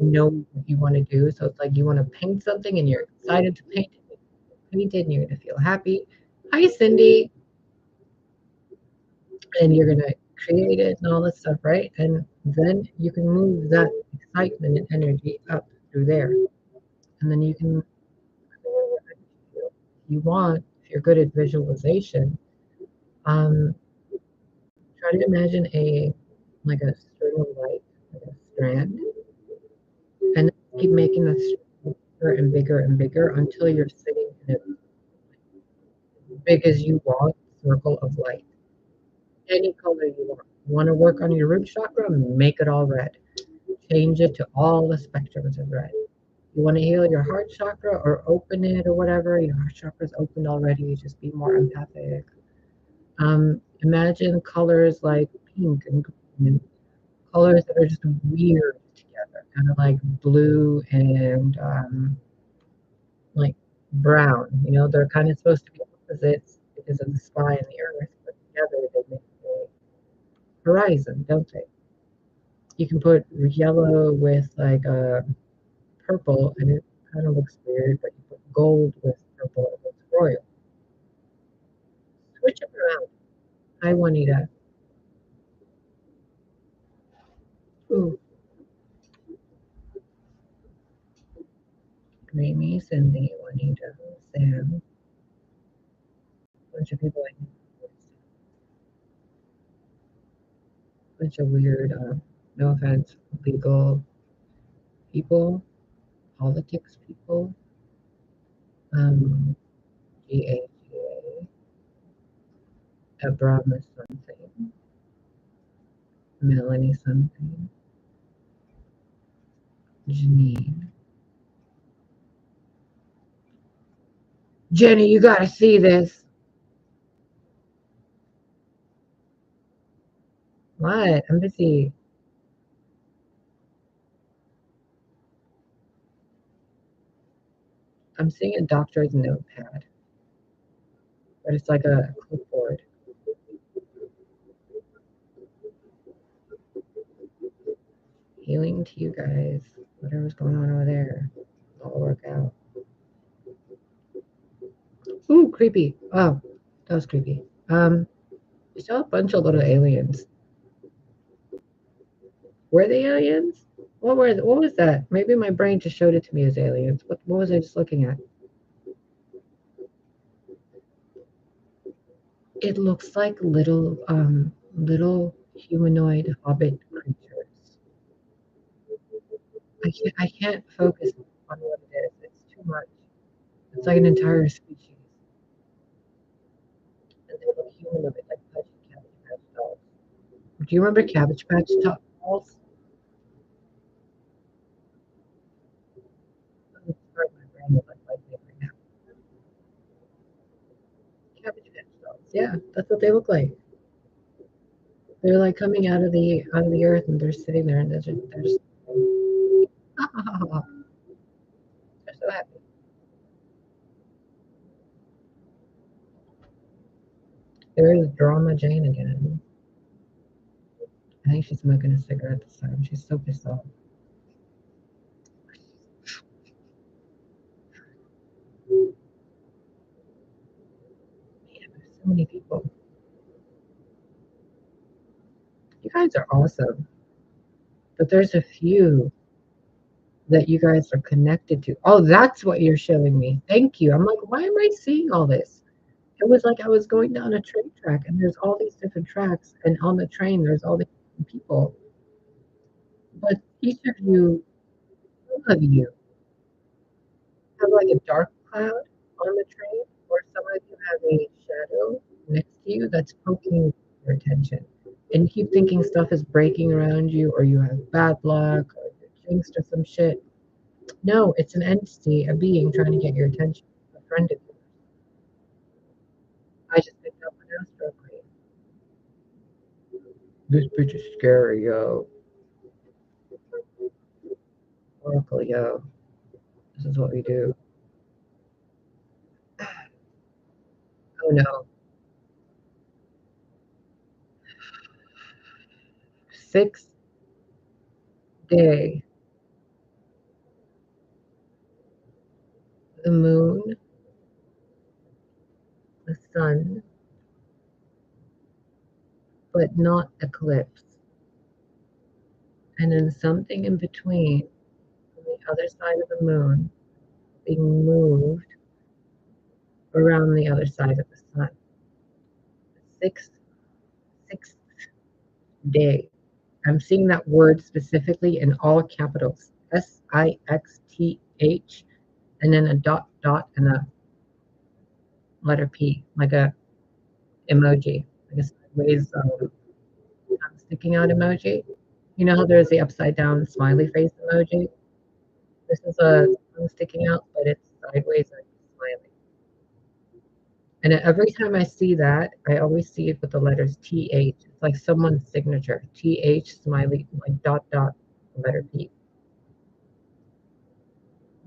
Speaker 1: know what you want to do. So it's like you want to paint something and you're excited to paint it. Paint it and you're going to feel happy. Hi, Cindy. And you're going to create it and all this stuff, right? And then you can move that excitement and energy up through there. And then you can, if you want, if you're good at visualization, um, try to imagine like a string of light, like a strand, and keep making the string bigger and bigger and bigger until you're sitting in a big as you want, circle of light. Any color you want. Want to work on your root chakra? Make it all red. Change it to all the spectrums of red. You want to heal your heart chakra or open it or whatever, your heart chakra's opened already, just be more empathic. Imagine colors like pink and green, colors that are just weird together, kind of like blue and like brown. You know, they're kind of supposed to be opposites because of the sky and the earth, but together they make a horizon, don't they? You can put yellow with like a purple and it kind of looks weird, but you put gold with purple, it looks royal. Switch it around. Hi, Juanita. Ooh, Amy, Cindy, Juanita, Sam. Bunch of people like bunch of weird, no offense, legal people, politics people, um, GAGA, Abraham something, Melanie something, Janine. Jenny, you gotta see this. What? I'm busy. I'm seeing a doctor's notepad, but it's like a clipboard. Healing to you guys. Whatever's going on over there, it'll work out. Ooh, creepy. Oh, that was creepy. You saw a bunch of little aliens. Were they aliens? What was that? Maybe my brain just showed it to me as aliens. What was I just looking at? It looks like little humanoid hobbit creatures. I can't focus on what it is. It's too much. It's like an entire species. And they look humanoid, like Cabbage Patch dolls. Do you remember Cabbage Patch dolls? My brain is like right now. Cabbage Patch dolls. Yeah, that's what they look like. They're like coming out of the earth, and they're sitting there, and they're just they're so happy. There is Drama Jane again. I think she's smoking a cigarette this time. She's so pissed off. Man, there's so many people. You guys are awesome, but there's a few that you guys are connected to. Oh, that's what you're showing me. Thank you. I'm like, why am I seeing all this? It was like I was going down a train track, and there's all these different tracks, and on the train there's all these different people. But each of you, some of you, have like a dark cloud on the train, or some of you have a shadow next to you that's poking your attention. And you keep thinking stuff is breaking around you, or you have bad luck, or you're jinxed or some shit. No, it's an entity, a being trying to get your attention. A friend of yours. I just picked up an astro queen. This bitch is scary, yo. Oracle, yo. This is what we do. Oh no. 6th day. The moon, the sun, but not eclipse. And then something in between, on the other side of the moon, being moved around the other side of the sun. Sixth day. I'm seeing that word specifically in all capitals. SIXTH, and then a dot and a letter P, like a emoji, like a sideways sticking out emoji. You know how there's the upside down smiley face emoji? This is a tongue sticking out, but it's sideways and smiling. And every time I see that, I always see it with the letters TH. It's like someone's signature. TH, smiley, like dot, dot, letter P.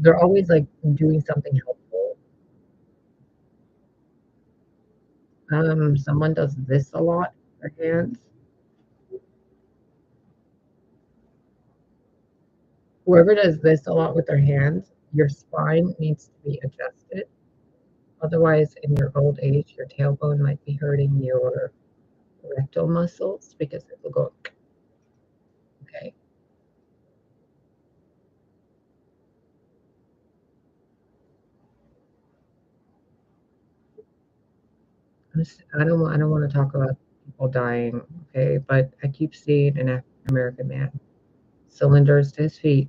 Speaker 1: They're always like doing something helpful. Someone does this a lot with their hands. Whoever does this a lot with their hands, your spine needs to be adjusted. Otherwise, in your old age, your tailbone might be hurting your rectal muscles because it will go, okay. I don't want to talk about people dying, okay, but I keep seeing an African American man, cylinders to his feet,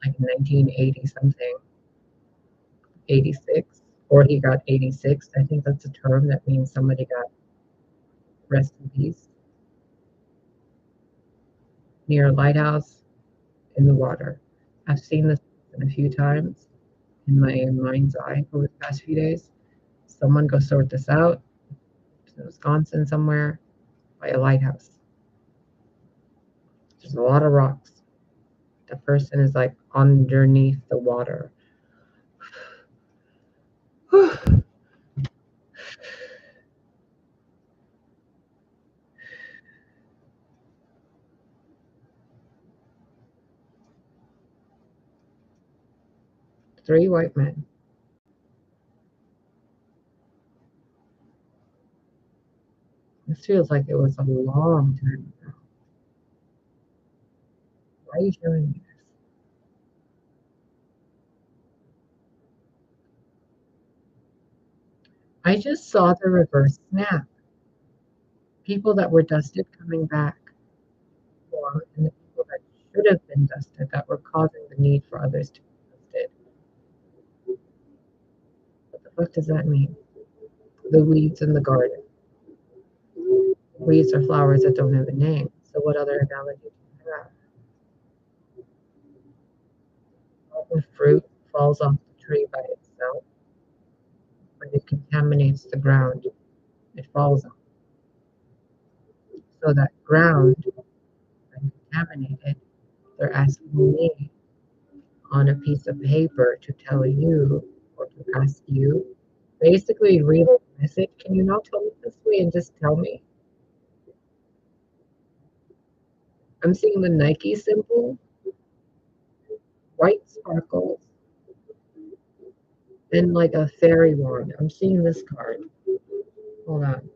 Speaker 1: like 1980 something, 86, or he got 86. I think that's a term that means somebody got rest in peace near a lighthouse in the water. I've seen this a few times in my mind's eye over the past few days. Someone go sort this out. It's in Wisconsin somewhere by a lighthouse. There's a lot of rocks. The person is like underneath the water. Three white men. This feels like it was a long time ago. Why are you showing me this? I just saw the reverse snap. People that were dusted coming back, and the people that should have been dusted that were causing the need for others to be dusted. What the fuck does that mean? The weeds in the garden. Weeds are flowers that don't have a name. So what other analogy do you have? When fruit falls off the tree by itself, when it contaminates the ground, it falls off. So that ground, when contaminated, they're asking me on a piece of paper to tell you or to ask you, basically read the message. Can you not tell me this way and just tell me? I'm seeing the Nike symbol, white sparkles, and like a fairy wand. I'm seeing this card. Hold on.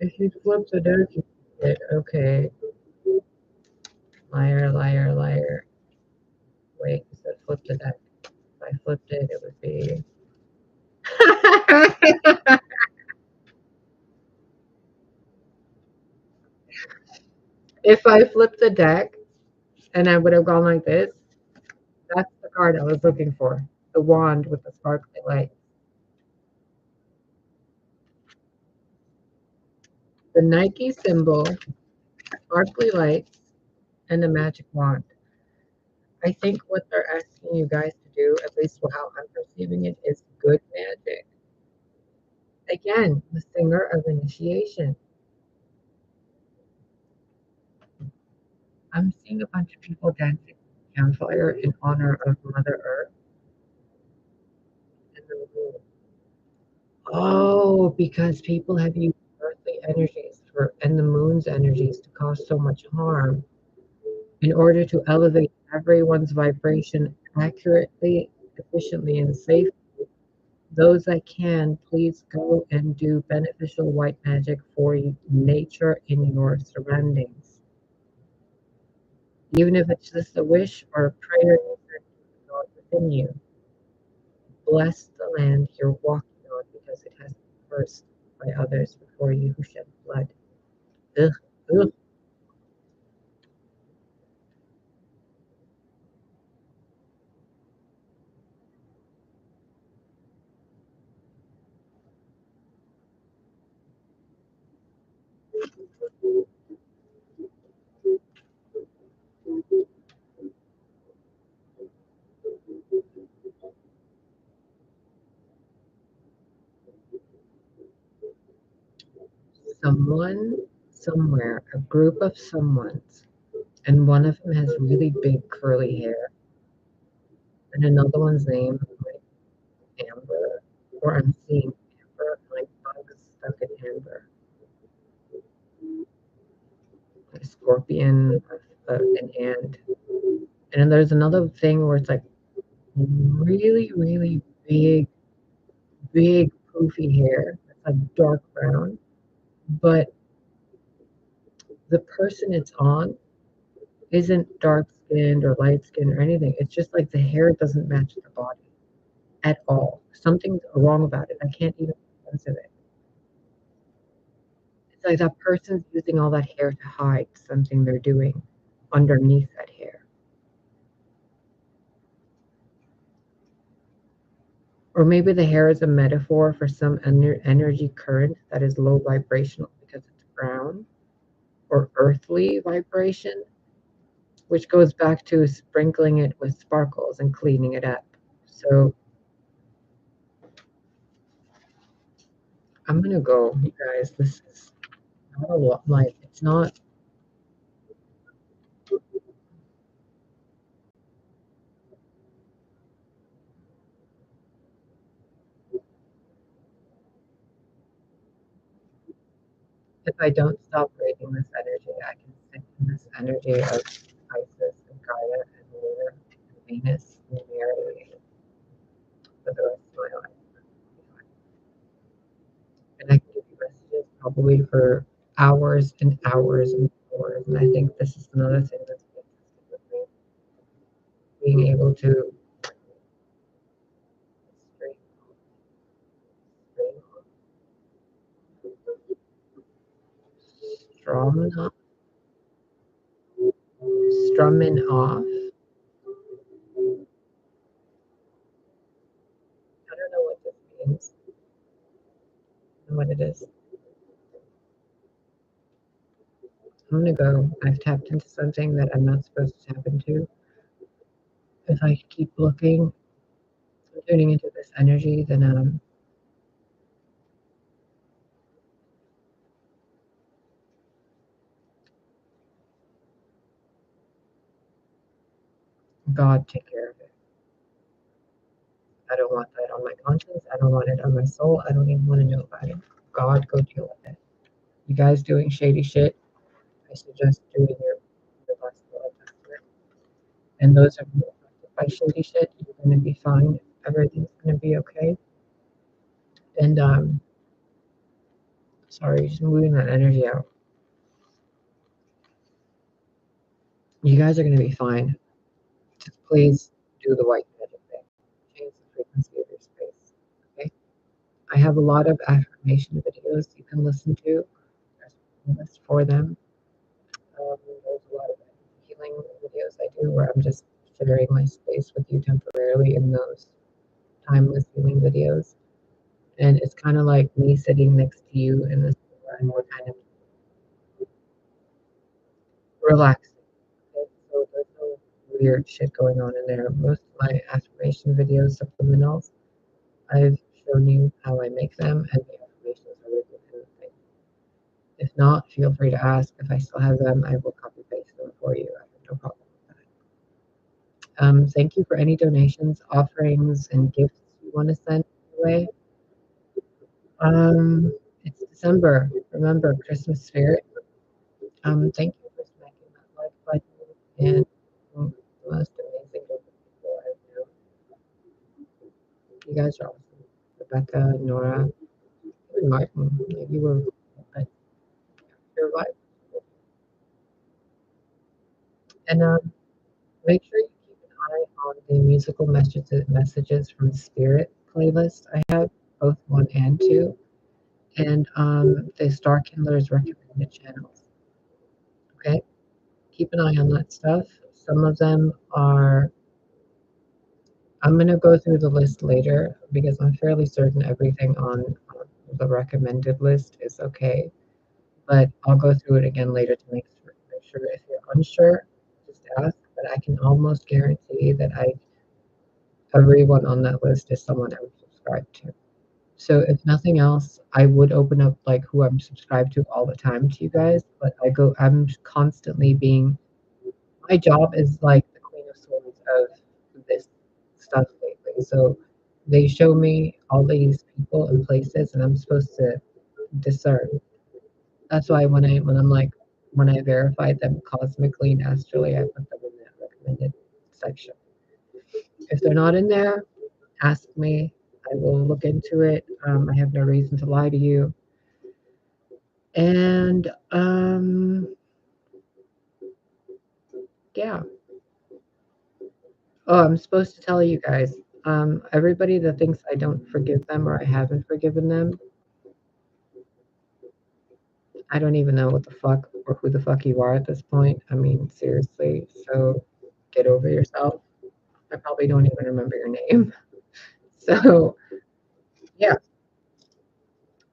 Speaker 1: If you flip the deck, you get okay. Liar, liar, liar. Wait, it said flip the deck. If I flipped it, it would be. If I flipped the deck and I would have gone like this, that's the card I was looking for. The wand with the sparkly light. The Nike symbol, sparkly lights, and the magic wand. I think what they're asking you guys to do, at least how I'm perceiving it, is good magic. Again, the singer of initiation. I'm seeing a bunch of people dancing campfire in honor of Mother Earth and the moon. Oh, because people have used earthly energies and the moon's energies to cause so much harm. In order to elevate everyone's vibration accurately, efficiently, and safely, those that can, please go and do beneficial white magic for nature in your surroundings. Even if it's just a wish or a prayer you send to the God within you. Bless the land you're walking on because it has been cursed by others before you who shed blood. Ugh, ugh. someone somewhere, a group of someones, and one of them has really big curly hair, and another one's name like Amber, or I'm seeing Amber, like bugs stuck in Amber, a scorpion, an ant. And then there's another thing where it's like really, really big, big poofy hair. It's like dark brown, but the person it's on isn't dark skinned or light skinned or anything. It's just like the hair doesn't match the body at all. Something's wrong about it. I can't even make sense of it. It's like that person's using all that hair to hide something they're doing underneath that hair. Or maybe the hair is a metaphor for some energy current that is low vibrational because it's brown, or earthly vibration, which goes back to sprinkling it with sparkles and cleaning it up. So I'm gonna go, you guys. This is not a lot. Like, it's not. If I don't stop reading this energy, I can sit in this energy of Isis and Gaia and Luna and Venus and Mary for the rest of my life. And I can give you messages probably for hours and hours and hours. And I think this is another thing that's fantastic with me, being able to straight, straight, strum off, strumming off. I don't know what this means and what it is. I'm gonna go. I've tapped into something that I'm not supposed to tap into. If I keep looking, tuning into this energy, then God take care of it. I don't want that on my conscience. I don't want it on my soul. I don't even want to know about it. God, go deal with it. You guys doing shady shit, I suggest doing your best will adjustment. And those of you affected by shady shit, you're gonna be fine. Everything's gonna be okay. And sorry, just moving that energy out. You guys are gonna be fine. Just please do the white magic thing. Change the frequency of your space. Okay? I have a lot of affirmation videos you can listen to. There's a playlist for them. There's a lot of healing videos I do where I'm just sharing my space with you temporarily in those timeless healing videos. And it's kind of like me sitting next to you in this and we're kind of relaxing. Okay? So there's no weird shit going on in there. Most of my affirmation videos, subliminals, I've shown you how I make them, and the affirmations are written in the thing. If not, feel free to ask. If I still have them, I will copy paste them for you. I have no problem with that. Thank you for any donations, offerings, and gifts you want to send away. It's December. Remember, Christmas spirit. Thank you for smacking that like button and the most amazing group of people I know. You guys are awesome. Rebecca, Nora, even Martin. You were, but you're right. And make sure you keep an eye on the musical messages from Spirit playlist I have, both 1 and 2, and the Star Kindler's recommended channels. Okay? Keep an eye on that stuff. Some of them are, I'm going to go through the list later because I'm fairly certain everything on the recommended list is okay. But I'll go through it again later to make sure. If you're unsure, just ask. But I can almost guarantee that everyone on that list is someone I would subscribe to. So if nothing else, I would open up like who I'm subscribed to all the time to you guys, but I'm constantly being my job is like the Queen of Swords of this stuff lately. So they show me all these people and places and I'm supposed to discern. That's why when I verified them cosmically and astrally, I put them in that recommended section. If they're not in there, ask me. I will look into it. I have no reason to lie to you. And yeah. Oh, I'm supposed to tell you guys. Everybody that thinks I don't forgive them or I haven't forgiven them, I don't even know what the fuck or who the fuck you are at this point. I mean, seriously. So get over yourself. I probably don't even remember your name. So yeah.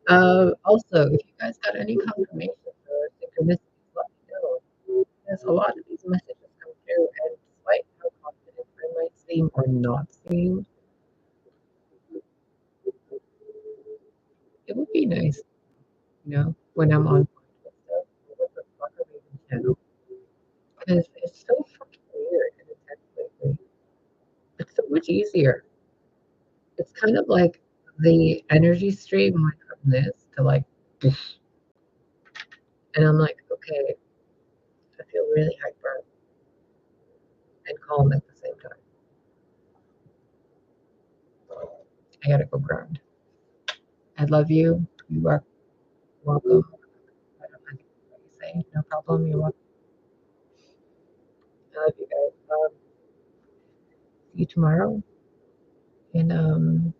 Speaker 1: Also, if you guys got any confirmations or synchronicities, let me know. There's a lot of these messages come through, and despite how confident I might seem or not seem, it would be nice, when I'm on podcast stuff, what the fuck are we even channel? Because it's so fucking weird and intense lately. It's so much easier. It's kind of like the energy stream went from this to like, and I'm like, okay, I feel really hyper and calm at the same time. I gotta go ground. I love you. You are welcome. I don't know what you say. No problem. You're welcome. I love you guys. See you tomorrow. And